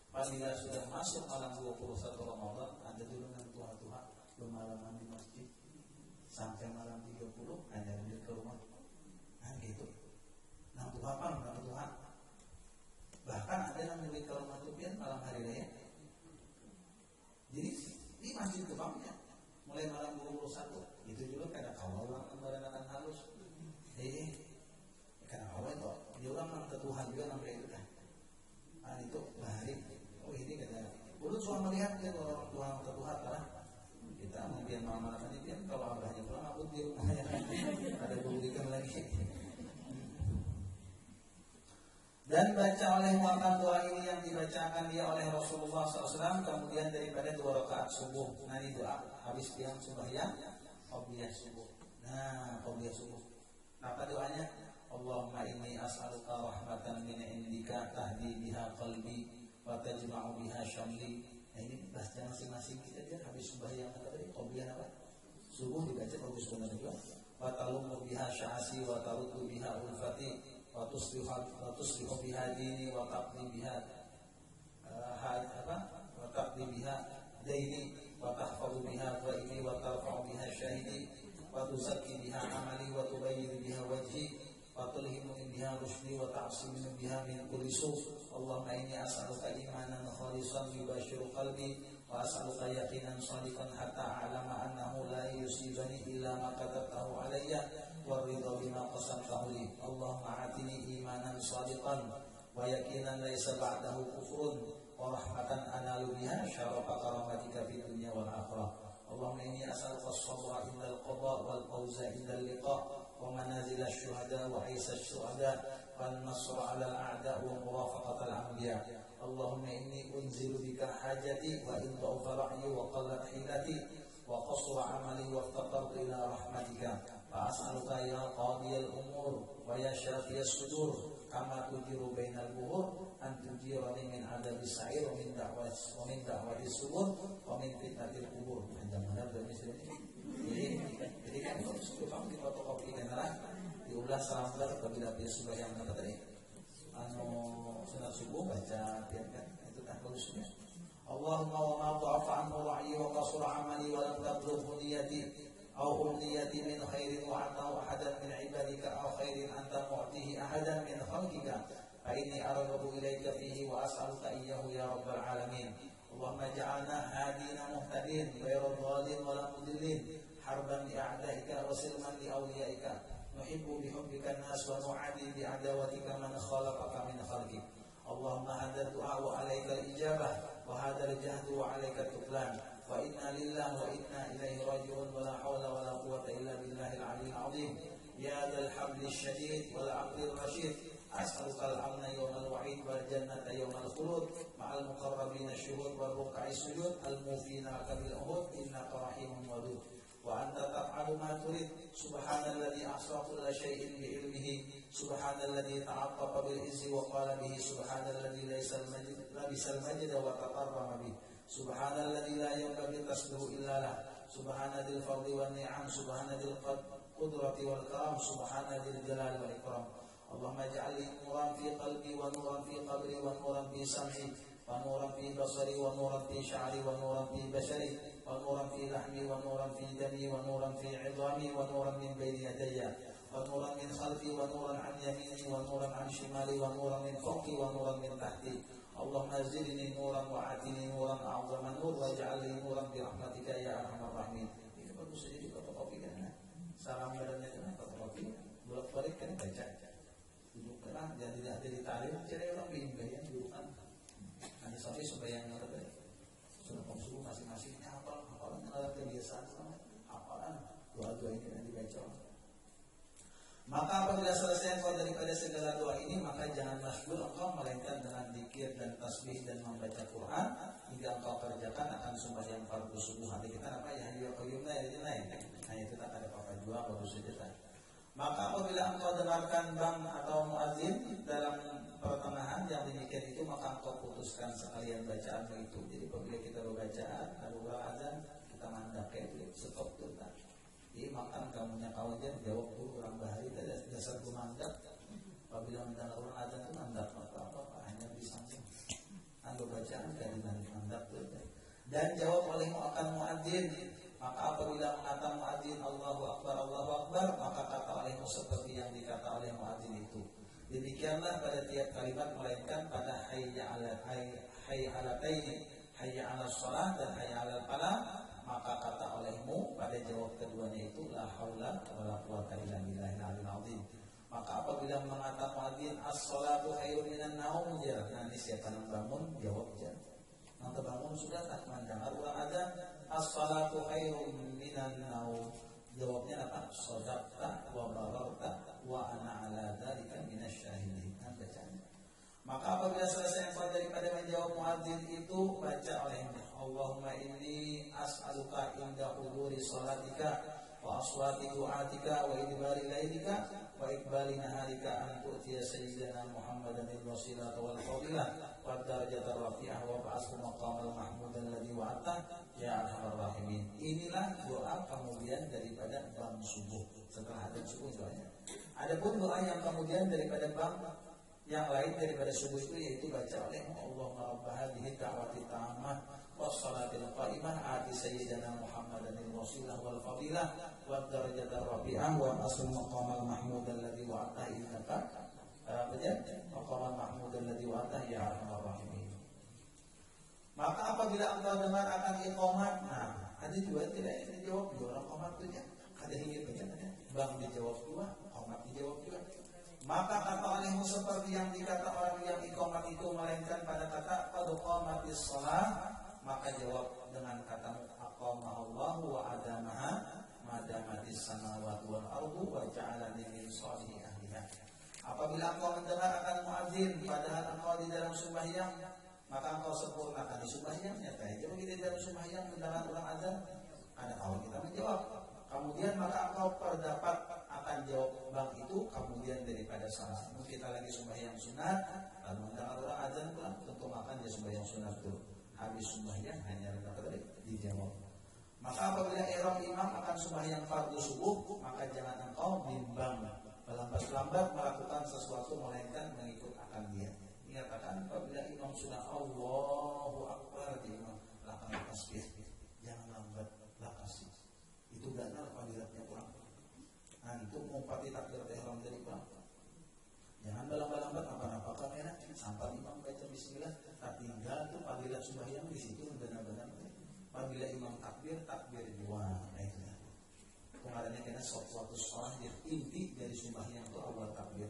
Apabila sudah masuk malam 21 Ramadan, ada dulu yang Tuhan bermalaman di masjid sampai malam 30 hanya ke rumah. Nah gitu. Nah Tuhan. Bahkan ada yang beli ke rumah tuh biar malam hari raya. Jadi di masjid kebangnya mulai malam 21 itu juga kadang kawal orang barang halus kadang kawal itu dia orang ke Tuhan juga sampai itu kan itu hari ini kata dulu cuma melihat dia orang Tuhan ke Tuhan lah kita mungkin malam-malam ini kan kalau abahnya pulang aku di rumahnya ada buktikan lagi. Dan baca oleh muatan doa ini yang dibacakan dia oleh Rasulullah SAW, kemudian daripada 2 rakaat subuh. Nah ini doa habis tiang sembahyang qobliyah subuh. Nah qobliyah subuh. Apa doanya? Allahumma inni as'aluka rahmatan min indika tahdi biha qalbi wa tajma'u biha syamli. Nah ini baca masing-masing kita dia habis sembahyang tadi qobliyah apa? Subuh dibaca bagus benar juga. Wa talumu biha sya'asi wa taruddu biha ulfati. Wa tuslihu biha dini wa taqdi biha wa taqdi biha daini wa tahfadhu biha dhaini wa tarfa'u biha syahidi wa tuzakki biha amali wa tubayyin biha wajhi wa tulhimu biha rushdi wa ta'simu biha min kulli su'. Allahumma inni as'aluka imanan khalisan yubashiru qalbi wa as'aluka yaqinan shadiqan hatta a'lama annahu la yusibani illa ma katabtahu alayya waridha bima qasamtahu li. Allahumma atini imanan shadiqan wa yaqinan laysa ba'dahu kufrun wa rahmatan analu biha syarafa karamatika fid dunya wal akhirah. Allahumma inni as'aluka as-sabra indal qada wal fawza indal liqa ومنازل الشهداء وعيسى الشهداء والنصر على الأعداء ومرافقة الأنبياء. اللهم إني أنزل بك حاجتي وإن ضعف رأيي وقلت حيلتي وقصر عملي وافتقرت إلى رحمتك فأسألك يا قاضي الأمور ويا شافي الصدور كما تجير بين البهور أن تجيرني من عذاب السعير ومن دعوة السبور ومن فتنة القبور. Jadi kan kalau di fotokopi kan diulas selambar apabila dia sudah yang kata tadi sunat subuh baca kan itu kan bagusnya. Allahumma wa ma dha'afa anhu ra'i wa qasura amali wa lam tablughu niyati aw umniyati min khairin wa atahu ahadan min ibadika aw khairin anta mu'tihi ahadan min khalqika fa inni arghabu ilayka fihi wa as'aluka iyyahu ya rabbal alamin. Allahumma ja'alna hadina muhtadin ghayra dhalin wa la mudillin harban li a'daika wa silman li awliyaika nuhibbu bi hubbika an-nas wa nu'adi bi adawatika man khalaqaka min khalqik. Allahumma hadha du'a wa alayka al-ijabah wa hadha al-jahd wa alayka al-tuklan wa inna lillahi wa inna ilayhi raji'un wa la hawla wa la quwwata illa billahi al-'aliyyil 'azim. Ya dhal habli ash-shadid wal 'aqli ar-rashid as'aluka al-amna yawmal wa'id wal jannata yawmal khulud ma'al muqarrabin ash-shuhud wal ruk'i sujud al-mufina laka bil uhud innaka rahimun wadud. Wa anta taf'alu ma turid subhanalladzi ahsa kulla shay'in bi ilmihi subhanalladzi ta'aqqaba bil izzi wa qala bihi subhanalladzi labisal majda wa taqarrama bihi subhanalladzi la yanbaghi tasbihu illa lah subhanadzil fadli wan ni'am subhanadzil qudrati wal karam subhanadzil jalali wal ikram. Allahumma ij'al li nuran fi qalbi wa nuran fi qabri wa nuran fi sam'i wa nuran fi basari wa nuran fi sya'ri wa nuran fi bashari wa nuran fi lahmi wa nuran fi dami wa nuran fi 'idhami wa nuran min bayni yadayya wa nuran min khalfi wa nuran an yamini wa nuran an shimali wa nuran min fawqi wa nuran min tahti. Allahumma zidni nuran wa atini nuran a'zama nur waj'al li nuran bi rahmatika ya arhamar rahimin. Ini bagus saja di fotokopi kan. Salam badannya kan fotokopi. Bolak-balik kan baca. Duduklah dan tidak ada ditarik cerai orang bimbing yang dudukan. Nanti sampai sembahyang ngerti. Sudah subuh masing-masingnya hafalan adalah kebiasaan sama hafalan doa-doa ini yang dibaca. Maka apabila selesai engkau daripada segala doa ini maka jangan masyghul engkau melainkan dengan zikir dan tasbih dan membaca Quran hingga engkau kerjakan akan sembahyang fardu subuh. Nanti kita apa ya Hayyu Qayyumna ya lain. Nah itu tak ada apa-apa juga bagus saja. Maka apabila engkau dengarkan bang atau muadzin dalam pertengahan yang demikian itu maka engkau putuskan sekalian bacaanmu itu. Jadi apabila kita berbacaan lalu azan kita mandap kayak itu stop tuh kan. Jadi makan kamunya kawannya jawab dulu orang bahari tadi dasar tu mandap. Apabila mendengar orang azan itu mandap apa hanya di samping. Anda bacaan dari mandap tuh. Dan jawab olehmu akan muadzin. Maka apabila mengatakan muadzin Allahu Akbar maka kata olehmu seperti yang dikata oleh muadzin itu. Demikianlah pada tiap kalimat melainkan pada hayya 'alataini hayya 'alas shalah dan hayya 'alal falah maka kata olehmu pada jawab keduanya itu la haula wala quwwata illa billahil 'aliyyil 'azim. Maka apabila mengatakan muadzin as-shalatu khairun minan naum nanti siapa yang bangun jawab jangan. Yang terbangun sudah tak mendengar ulang azan as-salatu khairum minan naum. Jawabnya apa? Shadaqta wa bararta wa ana ala dzalika minasyahidin. Bacanya. Maka apabila selesai engkau daripada menjawab muadzin itu baca olehnya Allahumma inni as'aluka inda huduri salatika wa aswati du'atika wa idbari lailika wa iqbali naharika an tu'tiya sayyidina Muhammadan al-wasilah wal fadilah wa darajatar rafi'ah wa ba'ashu maqamal mahmud alladhi wa'ata ya arhamar rahimin. Inilah doa kemudian daripada bang subuh. Setelah adzan subuh doanya. Adapun doa yang kemudian daripada bang yang lain daripada subuh itu yaitu baca oleh Allahumma rabb hadhihi da'wati tammah wassalatil qa'imah ati sayyidina Muhammadan al-wasilah wal fadilah wa darajatar rafi'ah wa ba'ashu maqamal mahmud alladhi wa'ata innaka maqamal mahmud alladhi wa'ata ya arhamar rahimin. Maka apabila engkau dengar akan iqamat, nah ada juga tidak dijawab dua orang iqamat itu ya. Ada hingga bagaimana? Bang dijawab dua, iqamat dijawab dua. Maka kata olehmu seperti yang dikata orang yang iqamat itu melainkan pada kata qad qamatis shalah, maka jawab dengan kata aqamahallahu wa adamaha, madamatis samawati wal ardu wa ja'alani min shalihi ahliha. Apabila engkau mendengar akan muadzin padahal engkau di dalam sembahyang, maka engkau sempurnakan di sembahyangnya. Jadi begitu di dalam sembahyang mendengar orang azan, ada kawan kita menjawab. Kemudian maka engkau terdapat akan jawaban itu kemudian daripada salah. Kita lagi sembahyang sunat, lalu mendengar orang azan pulang, tentu makan dia sembahyang sunat dulu. Habis sembahyang hanya tadi dijawab. Maka apabila ihram imam akan sembahyang fardu subuh, maka jangan engkau bimbang lambat-lambat melakukan sesuatu melainkan mengikut akan dia. Ingat akan apabila imam sudah Allahu Akbar, di imam lakukan tasbih, jangan lambat lakasi. Itu benar fadilatnya kurang. Antum umpati takbir ihram dari kurang. Jangan lambat-lambat apa-apa kamera sampai imam baca bismillah, tak tinggal tuh fadilat sembahyang di situ benar-benar. Apabila imam takbir dua, pengarangnya kena suatu sholat yang inti dari sembahyang itu awal takbir.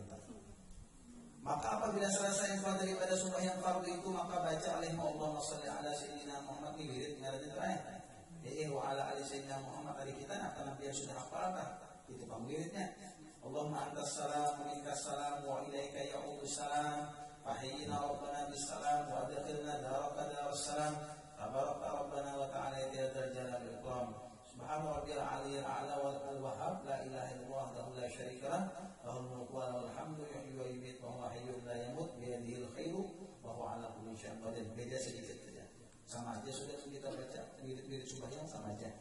Maka apabila selesai daripada sembahyang fardu itu, maka baca Allahumma shalli ala sayyidina Muhammad, ini wirid ngarannya terakhir. Wa ala ali sayyidina Muhammad, tadi kita akan nabi yang sudah hafalkan itu pengwiridnya. Allahumma antas salam wa minkas salam wa ilaika ya'udhu salam fahiyyina rabbana bis salam wa adkhilna daraka darus salam tabaraka rabbana wa ta'ala ya dzal jalali wal ikram. Subhana rabbiyal aliyyil a'la wal wahhab la ilaha illallah wahdahu la syarika lah lahul mulku wa lahul hamdu yuhyi wa yumiitu wa huwa hayyun la yamut bi yadihil khairu wa huwa ala kulli syai'in qadir. Beda sedikit saja. Sama aja sudah kita baca wirid-wirid sembahyang sama aja.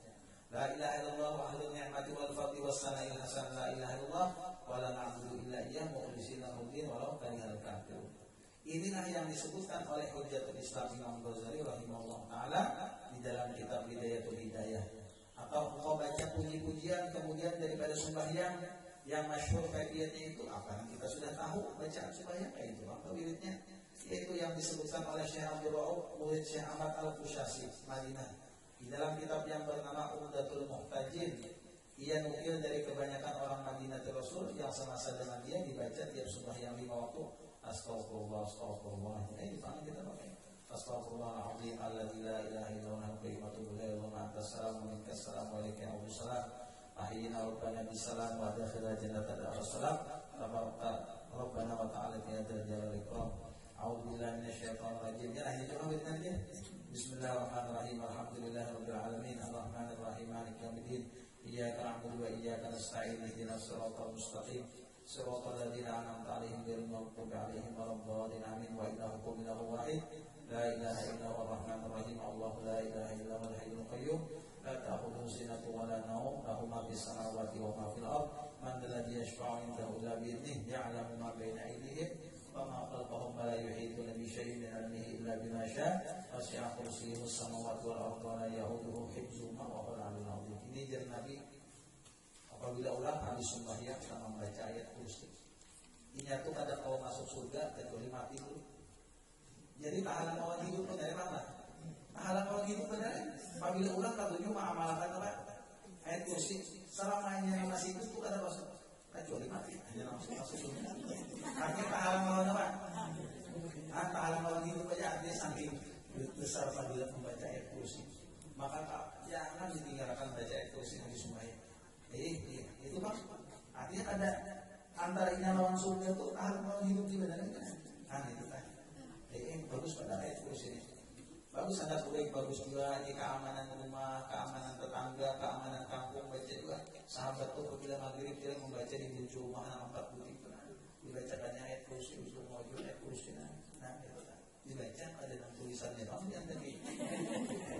La ilaha illallah wa ahlul ni'mati wal fadli was sana'il hasan la ilaha illallah wa la na'budu illa iyyah mukhlishina lahu-d-din walau karihal kafirun. Inilah yang disebutkan oleh Hujjatul Islam Imam Ghazali rahimahullah taala di dalam kitab Bidayatul Hidayah. Atau engkau baca puji-pujian kemudian daripada sembahyang yang masyhur kaifiatnya itu apa? Kita sudah tahu bacaan sembahyang kayak itu apa wiridnya? Yaitu yang disebutkan oleh Syekh Abdul Rauf murid Syekh Ahmad Al-Qushasi Madinah. Di dalam kitab yang bernama Umdatul Muhtajin, ia nukil dari kebanyakan orang Madinah Rasul yang semasa dengan dia dibaca tiap sembahyang 5 waktu. Astagfirullah, astagfirullah. Ini dipanggil kita pakai. Astagfirullahaladzim alladzi la ilaha illallah al-qayyumatul ghayr wa antas salam wa minkas salam wa alaika ya salam. Ahyina rabbana bis salam wa adkhilna jannata dar salam. Tabaraka rabbana wa ta'ala ya dzal jalali wal ikram. A'udzu billahi minasyaitonir rajim. Ya ini cuma bacanya. Bismillahirrahmanirrahim. Alhamdulillahirabbil alamin. Arrahmanir rahim. Maliki yaumiddin. Iyyaka na'budu wa iyyaka nasta'in. Ihdinas siratal mustaqim. Siratal ladzina an'amta 'alaihim ghairil maghdubi 'alaihim waladdallin. Amin. Wa ilahukum ilahun wahid. La ilaha illallah ar-rahmanir rahim. Allahu la ilaha illa huwal hayyul qayyum. La ta'khudhuhu sinatun wa la nawm. Lahu ma fis samawati wa ma fil ardh. Man alladhi yashfa'u 'indahu illa bi idhnihi. Ya'lamu ma baina aydihim wa ma khalfahum wa la yuhituna bi syai'in min 'ilmihi illa bima syaa'. Wasi'a kursiyyuhu as-samawati wal ardha wa la ya'uduhu hifdhuhuma wa huwal 'aliyyul 'azim. Ini jar Nabi apabila ulang habis sembahyang sama membaca ayat kursi. Ini tuh kada kau masuk surga kecuali mati dulu. Jadi pahala kawan hidup dari mana? Pahala kawan hidup dari apabila ulang kadunya mengamalkan apa? Ayat kursi. Selamanya masih hidup tuh kada masuk kecuali mati. Hanya masuk surga. Artinya pahala kawan apa? Pahala kawan hidup aja artinya saking besar fadilat membaca ayat kursi. Maka jangan ditinggalkan baca ayat kursi habis sembahyang. Itu bang, artinya ada antara ini lawan surga itu harus hidup di badan kita. Kan itu kan. Bagus pada ayat kursi ini. Bagus sangat baik, bagus juga di keamanan rumah, keamanan tetangga, keamanan kampung baca juga. Sahabat tuh apabila maghrib dia membaca di ujung rumah 4 butik itu. Dibacakannya ayat kursi untuk maju ayat kursi. Nah itu kan. Dibaca ada tulisannya bang yang tadi.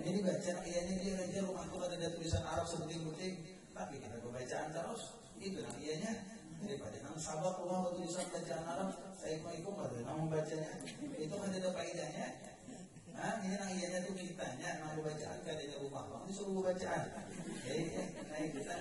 Jadi baca ianya dia aja rumah tuh ada tulisan Arab sebuting-buting. Tapi kita bacaan terus itu yang ianya daripada nang sahabat Allah tulisan bacaan Arab saya mau ikut pada nang membacanya itu kan ada faedahnya. Nah ini nang ianya tuh kitanya nang bacaan kadanya rumah bang disuruh bacaan. Naik kita.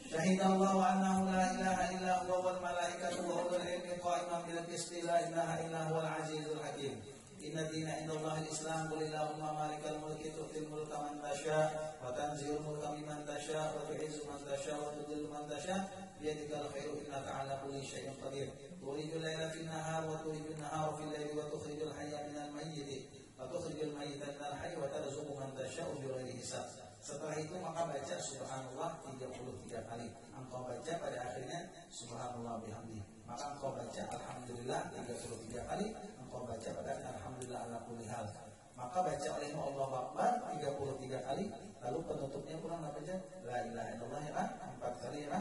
Syahidallahu annahu la ilaha illa huwa wal malaikatu wa ulul ilmi qa'iman bil qisti la ilaha illa huwal azizul hakim. Inna dina indallahi al-islam qul illahumma malikal mulki tu'til mulka man tasha wa tanzi'ul mulka mimman tasha wa tu'izzu man tasha wa tudhillu man tasha biyadikal khairu innaka 'ala kulli syai'in qadir. Tulijul laila fil nahar wa tulijul nahara fil laili wa tukhrijul hayya minal mayyit wa tukhrijul mayyita minal hayy wa tarzuqu man tasha bi ghairi hisab. Setelah itu maka baca subhanallah 33 kali. Engkau baca pada akhirnya subhanallah bihamdi. Maka engkau baca alhamdulillah 33 kali. Engkau baca pada alhamdulillah ala kulli hal. Maka baca oleh Allahu Akbar 33 kali. Lalu penutupnya kurang apa aja? La ilaha illallah ya, 4 kali ya,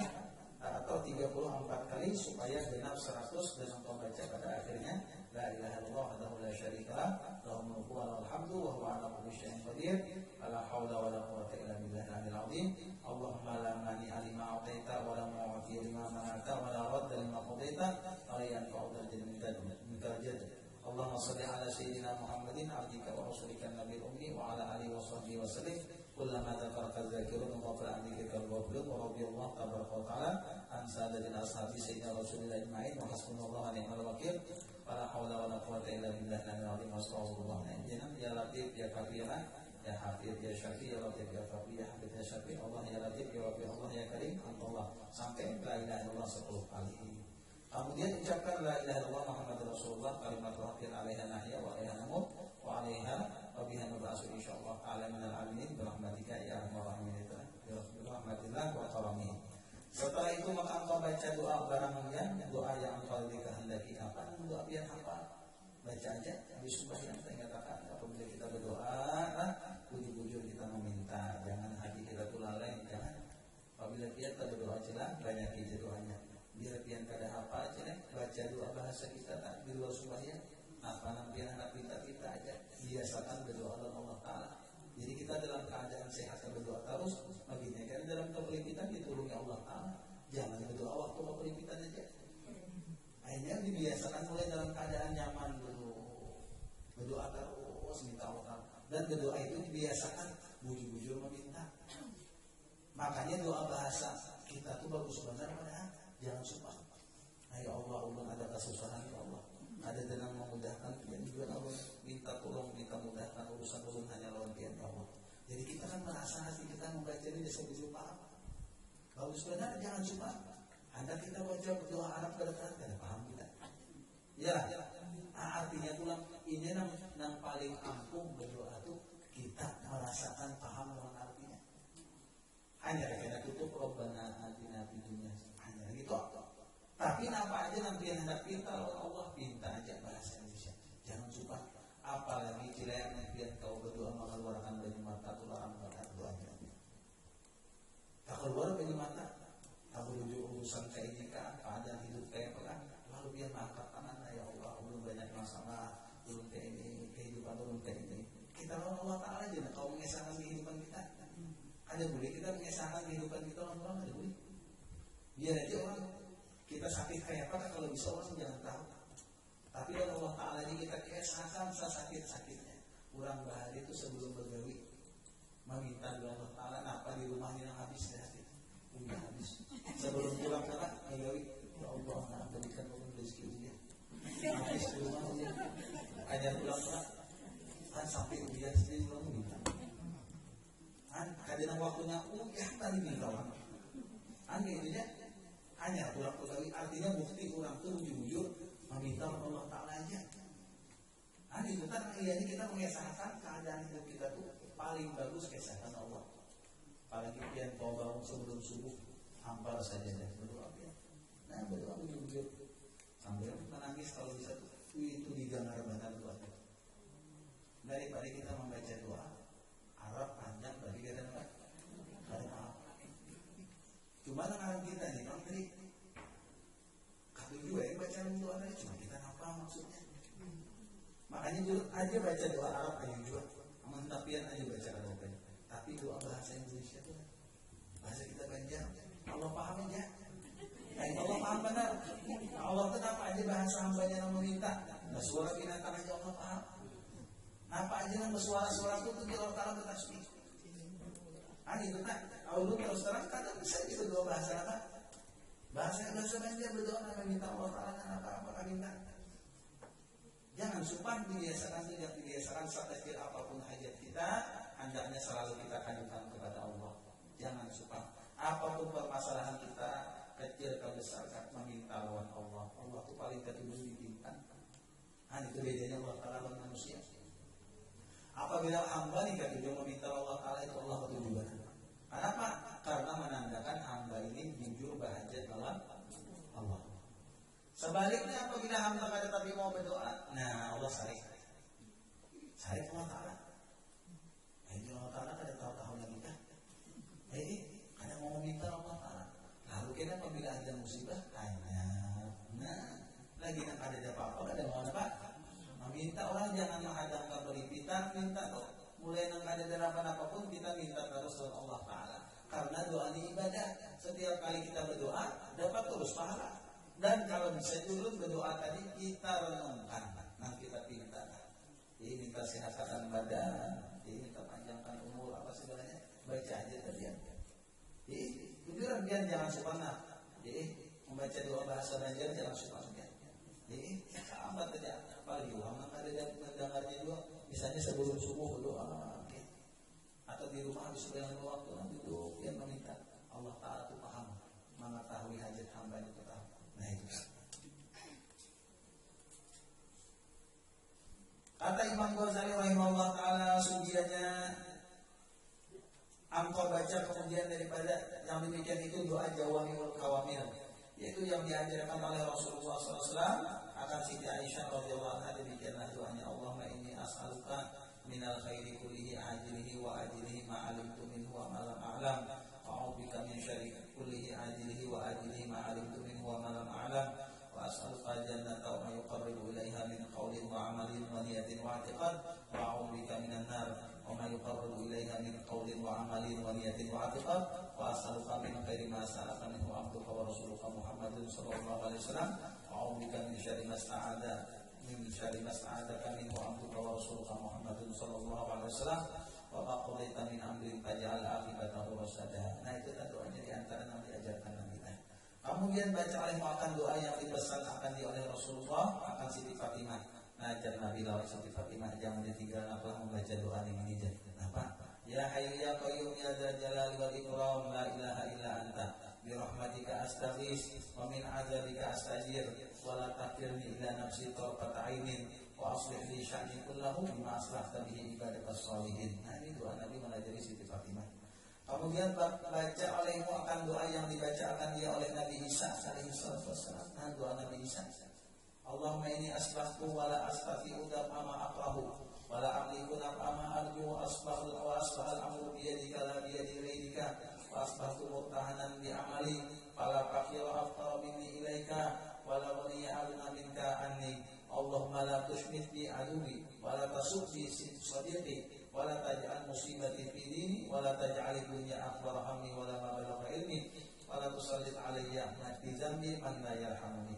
atau 34 kali supaya genap 100 dan engkau baca pada akhirnya la ilaha illallah wahdahu la syarika lah, lahul mulku wa lahul hamdu wa huwa ala kulli syai'in qadir, la haula wa la quwwata illa billahil aliyyil azim. Allahumma la mani'a lima a'taita wa la mu'tiya lima mana'ta wa la radda lima qadaita wa la yanfa'u dzal minkal jadd. Allahumma shalli ala sayyidina Muhammadin abdika wa rasulika nabiyil ummi wa ala alihi wa sahbihi wa sallim. Kullama dzakaraka dzakirun wa qala an dzikrika al-ghafilun wa radiyallahu tabaraka wa ta'ala an sadatil ashabi sayyidina rasulillah ajma'in wa hasbunallahu wa ni'mal wakil. Wala haula wala quwwata illa billahil aliyyil azim. Ya Latif ya Kabir ya Hafiz ya Syafi ya Latif ya Kabir ya Hafiz ya Syafi. Allah ya Latif ya Wafi Allah ya Karim. Allah sampai la ilaha illallah 10 kali. Kemudian ucapkan la ilaha illallah Muhammadur Rasulullah kalimat tauhid alaiha nahya wa alaiha namut wa alaiha wa biha nab'asu insyaallah alaminal alamin birahmatika ya arhamar rahimin birahmatillah wa karamih. Setelah itu maka engkau baca doa barangnya, doa yang engkau dikehendaki apa? Doa biar hafal. Baca aja habis sembahyang saya katakan apabila kita berdoa, bujur-bujur kita meminta, jangan hati kita tuh lalai, jangan. Apabila kita berdoa jelas banyak aja doanya. Biar pian kada apa aja baca doa bahasa kita tak di luar sembahyang. Apa nampian anak kita aja biasakan berdoa kepada Allah Taala. Jadi kita dalam keadaan sehat berdoa terus, baginya kan dalam kepelimpitan ditulungi Allah Taala. Jangan berdoa waktu kepelimpitan aja. Akhirnya dibiasakan mulai dalam keadaan nyaman dulu. Berdoa terus minta Allah. Dan berdoa itu dibiasakan bujur-bujur meminta. Makanya doa bahasa kita tuh bagus benar padahal jangan sumpah. Ya Allah, ulun ada kesusahan ya Allah. Ada dengan memudahkan pian juga Allah. Minta tolong, minta mudahkan urusan ulun hanya lawan pian ya Allah. Jadi kita kan merasa hati kita membaca ini bisa paham. Bagus benar jangan sumpah. Anda kita baca doa Arab kadang-kadang tidak paham kita. Ya, artinya tulang ini yang paling ampuh berdoa itu kita merasakan paham dengan artinya. Hanya kita tutup Rabbana atina fid dunya hanya gitu. Tapi apa aja nanti yang hendak pinta Allah pinta aja bahasa Indonesia. Jangan sumpah. Apalagi kira yang kau berdoa mengeluarkan dari mata tulang pada doanya. Tak keluar dari mata. Tak menuju urusan kayak ini kan, keadaan hidup kayak apa. Lalu dia mengangkat tangan, ya Allah, belum banyak masalah, belum kayak ini, kehidupan belum kayak ini. Kita lawan Allah Taala aja, kau mengesahkan kehidupan kita. Ada boleh kita mengesahkan kehidupan kita orang-orang ada boleh. Biar aja orang kita sakit kayak apa kalau bisa orang jangan tahu. Tapi kalau Allah Taala ini kita kesahkan sakit-sakitnya. Kurang bahari itu sebelum bergawi meminta doa Allah Taala, apa di rumahnya yang habis dah hati. Udah habis. Sebelum pulang sana, gawi ya Allah, berikan ulun rezeki dia. Habis di rumahnya. Ajar pulang sana kan sampai dia sendiri belum minta. Kadang waktunya tadi minta orang. Aneh itu ya. Hanya pulang gawi artinya bukti orang itu jujur meminta Allah Taala aja. Aneh itu kan ini kita mengesahkan keadaan hidup kita tuh paling bagus kesahkan Allah. Apalagi pian kau bangun sebelum subuh hampar saja dan berdoa pian. Nah berdoa jujur sambil menangis kalau bisa tuh itu didengar benar doanya. Daripada kita membaca doa Arab panjang bagi kita enggak ada apa. Cuma orang kita nih kan tadi kata juga yang baca doa tadi cuma kita apa maksudnya. Makanya dulu aja baca doa Arab aja juga. Mentapian aja baca doa. Tapi doa bahasa Indonesia itu bahasa kita panjang. Allah paham aja. Allah paham benar. Allah kenapa aja bahasa hambanya yang meminta. Nah, suara binatang aja Allah paham. Apa aja yang bersuara-suara itu tuh Allah Taala bertasbih. Itu kan. Allah terus terang kadang bisa juga doa bahasa apa? Bahasa dia berdoa meminta Allah Taala apa minta. Jangan sumpah dibiasakan tidak dibiasakan saat kecil apapun hajat kita hendaknya selalu kita kajukan kepada Allah. Jangan sumpah apapun permasalahan kita kecil ke besar meminta lawan Allah. Allah itu paling ketujuh ditimpan. Itu bedanya Allah Taala dengan manusia. Apabila hamba nih ketujuh meminta Allah Taala itu Allah ketujuh. Sebaliknya apabila hamba kada tapi mau berdoa, nah Allah sarik Allah Ta'ala. Ini Allah Ta'ala kada tahu lagi kan? Kada mau meminta Allah Ta'ala. Lalu kena apabila ada musibah, nah lagi nak ada apa-apa, kada mau apa? Meminta orang jangan menghadapkan berhimpitan, minta kok. Mulai nak ada darapan apapun kita minta terus dengan Allah Ta'ala. Karena doa ini ibadah. Setiap kali kita berdoa dapat terus pahala. Dan kalau bisa dulu berdoa tadi kita renungkan. Nah kita minta. Ini minta kesehatan badan, ini minta panjangkan umur apa segalanya. Baca aja tadi ya. Kemudian jangan suka membaca doa bahasa Banjar jangan suka. Apa tadi? Apalagi orang ada yang mendengarnya juga. Misalnya sebelum subuh doa, atau di rumah habis sebelum waktu duduk yang meminta Allah Ta'ala itu paham mengetahui hajat hamba itu tahu. Nah itu. Kata Imam Ghazali rahimahullah Ta'ala sugiannya engkau baca kemudian daripada yang demikian itu doa jawamiul kawamil, yaitu yang diajarkan oleh Rasulullah SAW akan Siti Aisyah radhiyallahu anha. Demikianlah doanya, Allahumma inni as'aluka minal khairi kullihi ajilihi wa ajilihi ma alimtu minhu wa ma lam a'lam wa a'udzubika min syarri kullihi ajilihi wa ajilihi ma alimtu minhu wa ma lam a'lam wa as'aluka jannata wa ma yuqarribu ilaiha min qawlin wa amalin wa niyatin wa i'tiqad wa a'udzubika minan nar wa ma yuqarribu ilaiha min qawlin wa amalin wa niyatin wa i'tiqad wa as'aluka min khairi ma sa'alaka minhu abduka wa rasuluka Muhammadun sallallahu alaihi wasallam wa a'udzubika min syarri ma sta'adzaka minhu abduka wa rasuluka Muhammadun sallallahu alaihi wasallam wa qadaita min amrin faj'al aqibatahu rasyada. Nah itu doanya di antara yang diajarkan Nabi kita. Kemudian baca oleh makan doa yang dipesan akan oleh Rasulullah akan Siti Fatimah. Nah ajar Nabi lawat Siti Fatimah jangan ditinggalkan apa membaca doa ini aja. Apa? Ya Hayyu ya Qayyum ya Dzal Jalali wal Ikram la ilaha illa anta bi rahmatika astaghits wa min 'adzabika astajir wa la taqilni ila nafsi tarfata 'ainin wa aslih li sya'ni kullahu bima aslahta bihi ibadakas shalihin. Nah ini doa Nabi mengajari Siti Fatimah. Kemudian baca olehmu akan doa yang dibaca akan dia oleh Nabi Isa alaihi wassalam. Nah doa Nabi Isa, Allahumma inni asbahtu wa la astafi'u ma aqrahu wa la amliku ma arju wa asbahal amru bi yadika la bi yadi ghayrika wa asbahtu murtahanan bi amali fala faqira afqara minni ilaika wa la waliya alna minka anni Allahumma la tushmit bi aduwi wa la tasubbi sadiqi wa la taj'al musibati fi dini wa la taj'al dunya akbar hammi wa la mabalagha ilmi wa la tusallit alayya bi dzambi man la yarhamuni.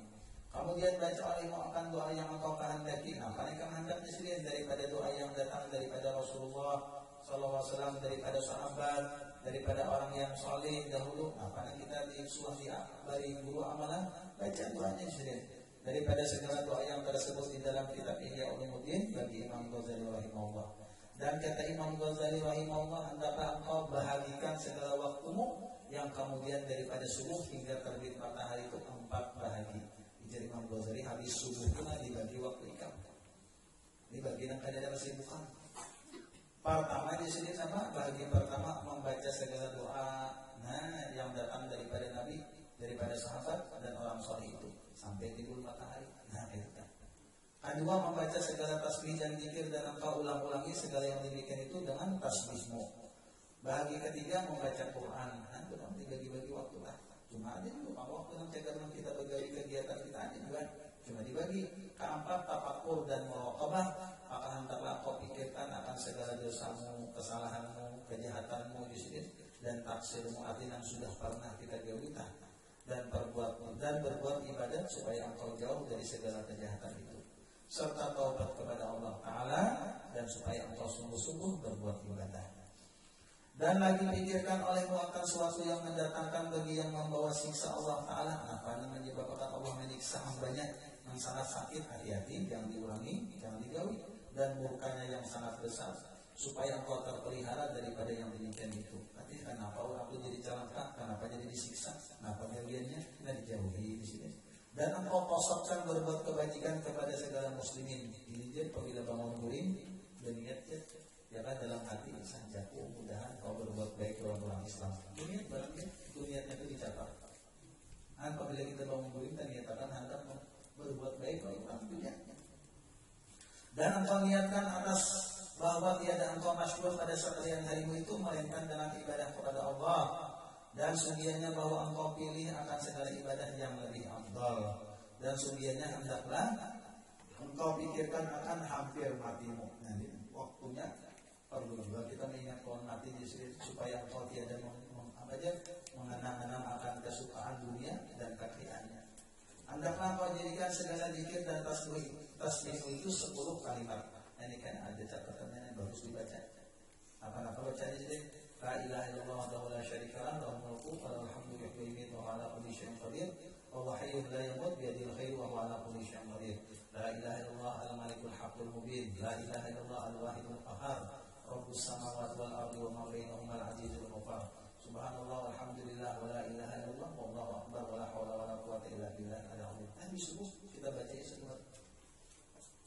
Kemudian baca olehmu akan doa yang engkau kehendaki. Nah, paling kehendak disini daripada doa yang datang daripada Rasulullah SAW, daripada sahabat, daripada orang yang saleh dahulu. Nah, paling kita disuruh dari guru amalan baca doanya disini. Daripada segala doa yang tersebut di dalam kitab Ihya Ulumuddin bagi Imam Ghazali rahimahullah. Dan kata Imam Ghazali rahimahullah, hendaklah engkau bahagikan segala waktumu yang kemudian daripada subuh hingga terbit matahari itu 4 bahagi. Jadi Imam Ghazali habis subuh pun dibagi waktu ikam. Ini bagian yang ada kesibukan. Pertama di sini sama bagian pertama membaca segala doa yang datang daripada Nabi, daripada sahabat dan orang saleh itu sampai timbul matahari. Nah itu kan. Kedua membaca segala tasbih dan zikir dan engkau ulang-ulangi segala yang demikian itu dengan tasbihmu. Bagi ketiga membaca Quran. Nah itu nanti dibagi-bagi waktu lah. Cuma aja dulu kalau waktu nanti karena kita bagi kegiatan kita aja juga cuma dibagi. Keempat tafakur dan muraqabah, maka hendaklah kau pikirkan akan segala dosamu, kesalahanmu, kejahatanmu di sini dan taksirmu yang sudah pernah kita jauhikan dan berbuat ibadat supaya engkau jauh dari segala kejahatan itu serta taubat kepada Allah Ta'ala dan supaya engkau sungguh-sungguh berbuat ibadah. Dan lagi pikirkan olehmu akan suatu yang mendatangkan bagi yang membawa siksa Allah Ta'ala. Apa yang menyebabkan Allah menyiksa hambanya yang sangat sakit, hati-hati, jangan diulangi, jangan dijauhi. Dan murkanya yang sangat besar, supaya engkau terpelihara daripada yang demikian itu. Tapi kenapa orang itu jadi celaka, kenapa jadi disiksa, kenapa bagiannya, nah dijauhi di sini. Dan engkau kosongkan berbuat kebajikan kepada segala muslimin. Ini jadi apabila bangun guring, berniat ya kan dalam hati sanjaku mudahan kau berbuat baik kepada orang Islam. Niat barangnya, niatnya itu dicatat. Apabila kita bangun guring, kita niatakan hendak Dan engkau niatkan atas bahwa tiada engkau masyhur pada sekalian harimu itu melainkan dengan ibadah kepada Allah, dan sungguhnya bahwa engkau pilih akan segala ibadah yang lebih afdal, dan sungguhnya hendaklah engkau pikirkan akan hampir matimu. Nanti waktunya perlu juga kita mengingat kawan mati supaya engkau tiada mengenang-enang akan kesukaan dunia dan kekayaannya. Hendaklah kau jadikan segala zikir dan tasbih itu 10 kalimat. Ini kan ada catatannya yang bagus dibaca. Apa bacanya jadi? La ilaha illallah wa la syarika lah, lahul mulku wa lahul hamdu yuhyi wa yumiitu wa ala kulli syai'in qadir. Wa huwa hayyun la yamut bi yadihil khairu wa huwa ala kulli syai'in qadir. La ilaha illallah al-malikul haqqul mubin. La ilaha illallah al-wahidul qahhar. Rabbus samawati wal ardi wa ma bainahuma al-azizul ghaffar. Subhanallah walhamdulillah wa la ilaha illallah wallahu akbar wa la haula wa la quwwata illa billah al-azim. Di subuh kita baca semua.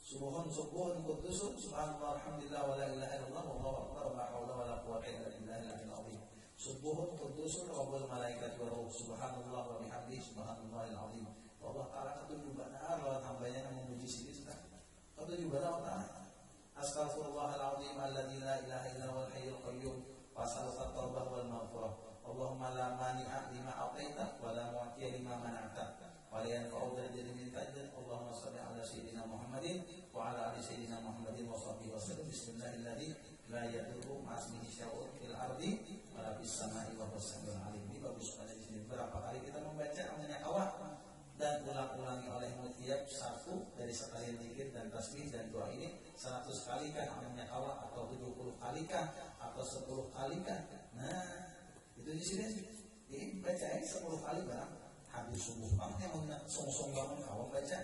Subuhun qudusun subhanallah walhamdulillah wa la ilaha illallah wallahu akbar wa la haula wa la quwwata illa billah al-azim. Subuhun qudusun rabbul malaikati wa ruh subhanallah wa bihamdihi subhanallahil azim. Allah Ta'ala ketujuh benar lawan hambanya yang memuji sini sudah. Ketujuh benar Allah. Astaghfirullahaladzim alladzi la ilaha illa huwal hayyul qayyum. Was'aluka taubah wal maghfirah. Allahumma la mani'a lima a'taita wa la mu'tiya lima mana'ta. Wa la yanfa'u dzal jaddi minka jaddi. Allahumma shalli ala sayyidina Muhammadin wa ala ali sayyidina Muhammadin wa sahbihi wa sallam. Bismillahilladzi la yadurru ma'asmihi syai'un fil ardi wa la fis sama'i wa huwas samiul alim. Ini bagus pada di sini. Berapa kali kita membaca namanya kawah dan ulang-ulangi olehmu tiap satu dari sekalian zikir dan tasbih dan doa ini 100 kali kah namanya kawah, atau 70 kali kah, atau 10 kali kah. Nah itu di sini ini bacain 10 kali barang habis subuh banget yang mau song-song bangun kawah baca.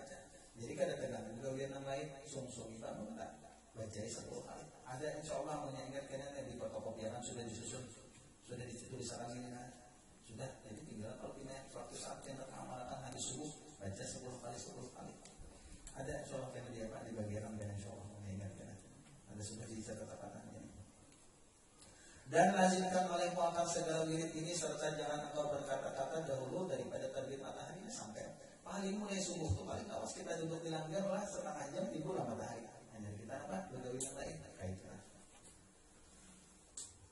Jadi kada tegang juga biar yang lain song-song bangun tak bacain 10 kali. Ada insya Allah mau ingat kalian di fotokopian sudah disusun, sudah ditulis sekarang ini nah. Sudah, jadi tinggal kalau punya suatu saat yang amalkan hari subuh baca 10 kali. Ada insya Allah kena dia Pak di bagian dan insya Allah mengingatkan. Ada sudah dicatat kata-katanya. Dan lazimkan olehmu akan segala wirid ini serta jangan engkau berkata-kata dahulu daripada terbit matahari sampai paling mulai subuh tuh paling awas kita duduk di langgar lah setengah jam timbul matahari. Hanya kita apa? Bergawi yang lain kaitlah.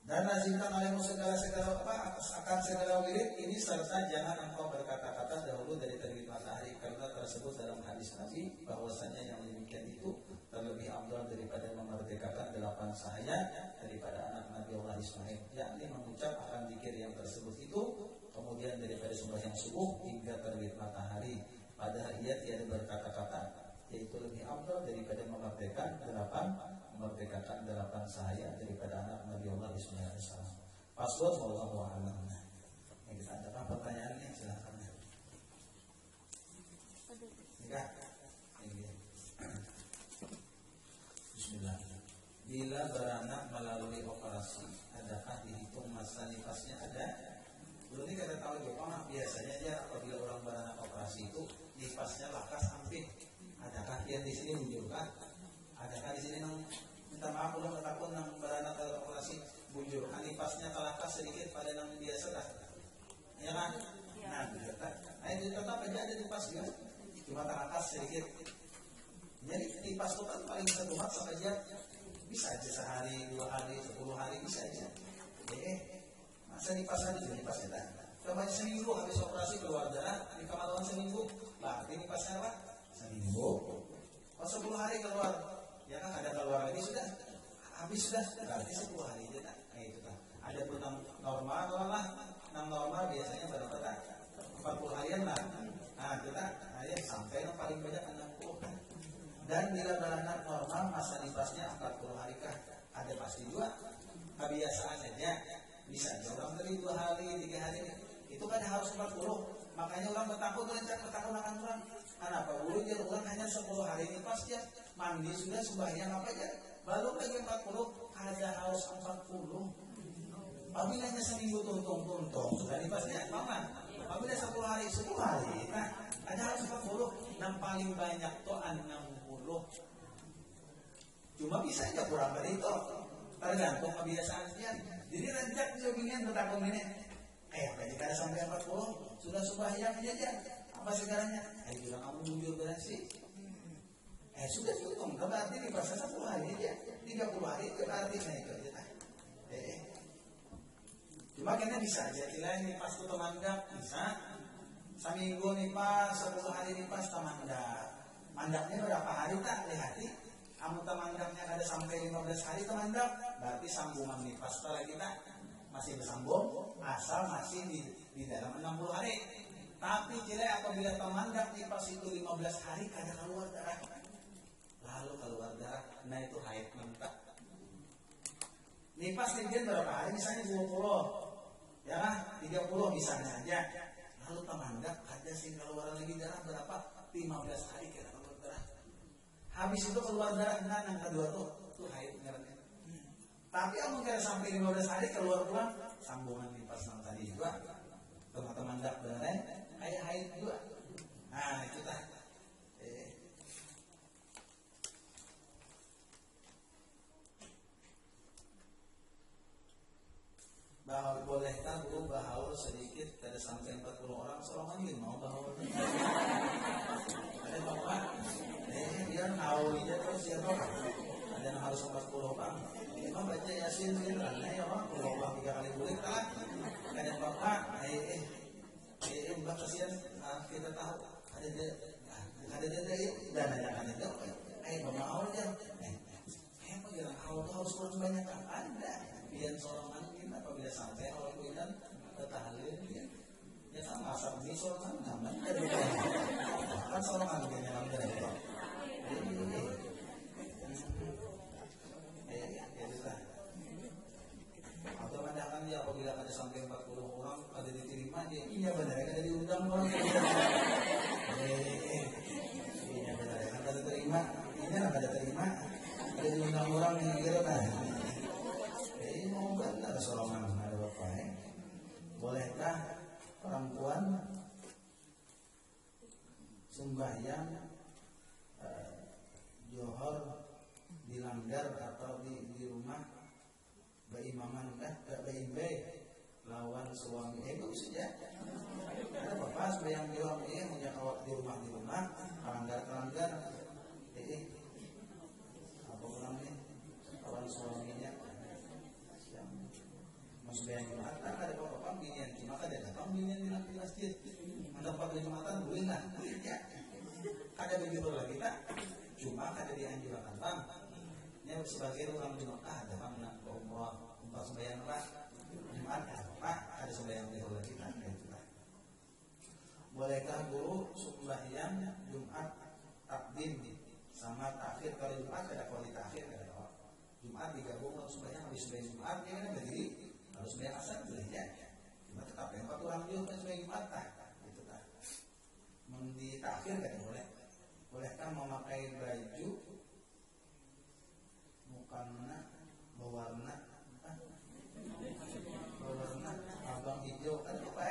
Dan lazimkan olehmu akan segala wirid ini serta jangan engkau berkata-kata dahulu dari terbit matahari, karena tersebut dalam hadis Nabi bahwasanya yang demikian itu terlebih afdal daripada memerdekakan 8 sahaya daripada anak Nabi Allah Ismail, yakni mengucap akan zikir yang tersebut itu kemudian daripada sembahyang subuh hingga terbit matahari, padahal ia tiada berkata-kata, yaitu lebih afdal daripada memerdekakan 8 sahaya daripada anak Nabi Allah Ismail AS. Password wallahu a'lam. Yang kita ada pertanyaannya silakan. Ya. Bismillah. Bila beranak melalui operasi, adakah dihitung masa nifasnya? Ada. Dulu ini kita tahu Jepang biasanya aja apabila orang beranak operasi itu nifasnya lakas ampit. Adakah dia di sini menunjukkan? Adakah di sini minta maaf ulang ketakut nang beranak operasi bujur nifasnya kalakas sedikit pada nang biasa dah. Ya kan? Nah, itu tetap aja ada nifas ya. Cuma kalakas sedikit. Jadi nifas itu kan paling satu masa saja bisa aja sehari, 2 hari, 10 hari bisa aja. Masa nifas aja juga nifas ya. Coba seminggu habis operasi keluar darah di kamar seminggu. Berarti nifasnya apa? Seminggu. Kalau 10 hari keluar, ya kan ada keluar lagi sudah habis sudah berarti 10 hari aja tak? Itu kan. Ada pun normal lah, normal biasanya berapa tak? 40 harian lah. Nah kita sampai yang paling banyak 60 kan. Dan bila beranak normal masa nifasnya 40 hari kah? Ada pasti juga kebiasaan aja. Bisa orang dari 2 hari, 3 hari itu kan harus 40. Makanya orang bertakut akan orang. Kenapa? Dia orang hanya 10 hari nifas dia mandi sudah sembahyang apa aja. Baru lagi 40 ada harus 40. Apabila hanya seminggu tuntung sudah nifasnya paman. Apabila 10 hari. Nah, ada harus 40. Yang paling banyak tuh 60. Cuma bisa aja kurang dari itu. Tergantung kebiasaan dia. Jadi rancak joggingnya bertakung ini. Kayak ada sampai 40 sudah sembahyang aja. Apa segalanya? Juga kamu jujur berhasil. Sudah tuntung nah berarti di pasal 10 hari aja 30 hari itu berarti naik aja cuma kayaknya bisa aja kira nipas itu temandak bisa seminggu nipas 10 hari nipas temandak mandaknya berapa hari tak lihati amun temandaknya ada sampai 15 hari temandak berarti sambungan nipas setelah kita masih bersambung asal masih di dalam 60 hari tapi kira apabila temandak nipas itu 15 hari kada keluar darah lalu keluar darah nah itu haid mentah nipas kemudian berapa hari misalnya 20 ya lah 30 misalnya aja lalu temandak ada sih keluar lagi darah berapa 15 hari kira keluar darah habis itu keluar darah nah yang kedua tuh haid ngarannya tapi amun kira sampai 15 hari keluar pulang sambungan nipas yang tadi juga teman-teman dak beneran kayak haid juga nah itu tah bahwa bolehkah guru bahaul sedikit tidak sampai 40 orang seorang lagi mau bahaul ada bapak dia ngawulnya terus dia orang ada yang harus 40 orang emang baca yasin beneran ya orang 40 orang 3 kali boleh tak ada bapak mbak kasihan kita tahu ada dia dan ada kan itu bapak awal aja apa jalan awal tuh harus kurang banyak kan ada biar seorang angin apabila sampai awal kuinan ketahalin ya sama asap ini seorang angin kan seorang angin yang ngambil itu atau kadang dia apabila ada sampai 40 orang ada diterima dia iya benar ada diundang orang iya benar kan ada terima ini ada terima ada diundang orang yang kira kan mau benar seorang ada bapak bolehkah perempuan sembahyang johor dilanggar atau di rumah berimaman lawan suami bagus saja ada bapak sembahyang johor punya kawat di rumah langgar apa namanya lawan suaminya masbah Jumat ada bapak binian cuma ada datang binian di masjid mendapat Jumatan bolehlah ya ada begitu lagi tak cuma ada dianjurkan bang ini sebagai orang Jumat ada bang nak umrah umrah sembahyang apa Jumat ada sembahyang dahulu lagi tak bolehkah guru sembahyang Jumat takdim sama takhir kalau Jumat ada kualitas takhir ada Jumat digabung kalau sembahyang habis sembahyang Jumat dia kan berdiri harus bayar asal boleh ya cuma tetap yang 4 orang juga kan sebagai mata gitu kan di takhir kan bolehkah memakai baju mukana berwarna abang hijau kan apa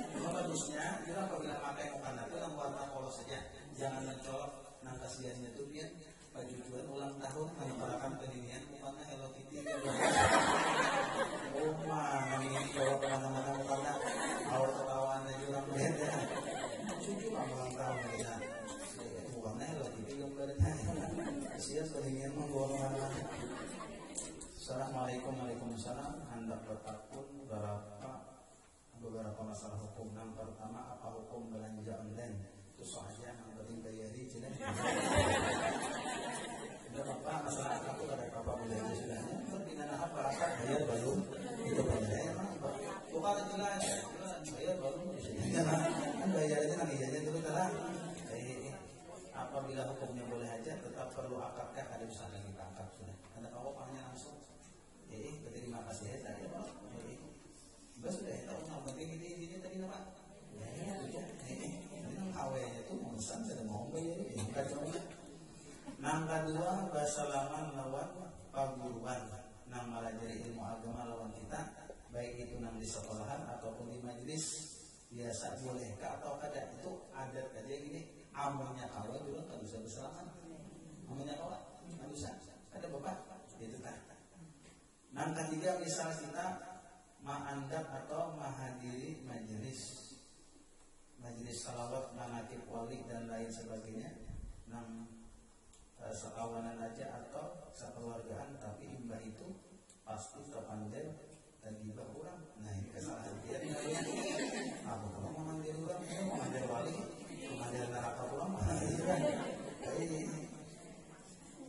cuma bagusnya kita apabila pakai mukana itu yang warna polos saja jangan mencolok nang kasihannya tuh dia baju jualan ulang tahun menempatkan peninian mukana Hello Kitty ini kalau kemana-mana karena awal ketahuan aja orang beda cucu ulang tahun ya bukannya lagi belum beda sia seringnya membawa Assalamualaikum Waalaikumsalam hendak bertakun beberapa masalah hukum yang pertama apa hukum belanja online itu soalnya yang penting bayari jelas udah apa masalah aku ada apa belanja sudahnya berbina apa bayar belum itu bayar bukan jelas bayar baru kan bayarnya nanti aja dulu telah apabila hukumnya boleh aja tetap perlu akadkah ada usaha lagi akad sudah ada apa-apanya langsung terima kasih ya tadi pak bos sudah tahu yang penting ini tadi pak ini awalnya tuh monsan sudah mau bayar ini kacau nang kedua basalaman lawan paguruan nang malajari ilmu agama lawan kita baik itu nang di sekolahan ataupun di majelis biasa bolehkah atau kada itu adat aja gini amalnya kawan dulu kan bisa bersalaman amalnya kawan kan bisa ada bapak itu kan nang ketiga misal kita ma'andap atau menghadiri majelis salawat manakib wali dan lain sebagainya nang sekawanan kekeluargaan, tapi imbah itu pasti terpandir dan gibah orang. Nah ini kesalahan dia. Apa kalau memandir orang, memandir wali, memandir neraka orang,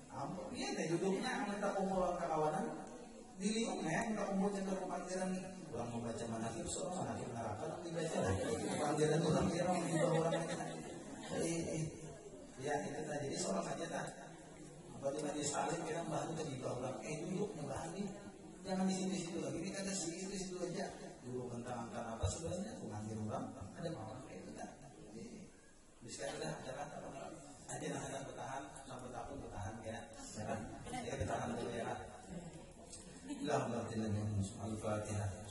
ampun, iya teh duduknya minta kumpul kawanan, diliungnya minta kumpul jangan kepandiran. Orang membaca manakib, soal manakib neraka, dibaca lah. Kepandiran orang dia orang gibah orang aja. Ya itu tadi, jadi seorang aja tak. Bagi majlis taklim kita bahan ke orang, duduk bahan nih, jangan di situ lagi. Ini ada di situ aja. Dulu tentang apa sebenarnya? Pengantin orang ada orang kayak itu tak. Bisa ada kata orang aja ada bertahan sampai tahun bertahan ya. Ya bertahan dulu ya. Alhamdulillah Al-Fatihah.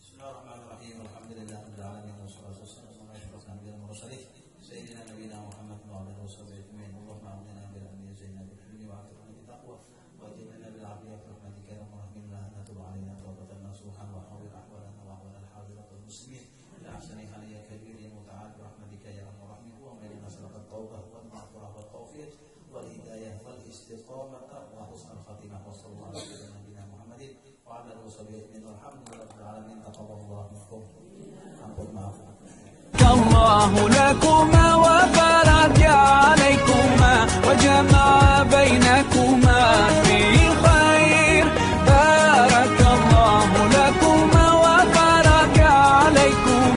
Bismillahirrahmanirrahim. Alhamdulillahirabbil alamin wassalatu wassalamu ala asyrofil anbiya'i wal mursalin sayyidina nabiyina Muhammad wa ala alihi washabihi ajma'in. Allahumma a'inna bil amri zainab fid dunya wa akhirati bil taqwa wa ajilna bil afiyati wa rahmatika ya rahmin la natub alaina tawbatan nasuhan wa hawil ahwalana wa ahwal al hadirat wal muslimin ila ahsani haliyya kabir ya muta'al rahmatika ya rahmin wa amalina salatat tawbah wa maghfirah wa tawfiq wal hidayah wal istiqamah wa husnul khatimah wa sallallahu alaihi wa sallam Muhammadin wa ala alihi washabihi ajma'in. Alhamdulillahirabbil alamin. Taqabbalallahu minkum. Ampun maaf. الله لكم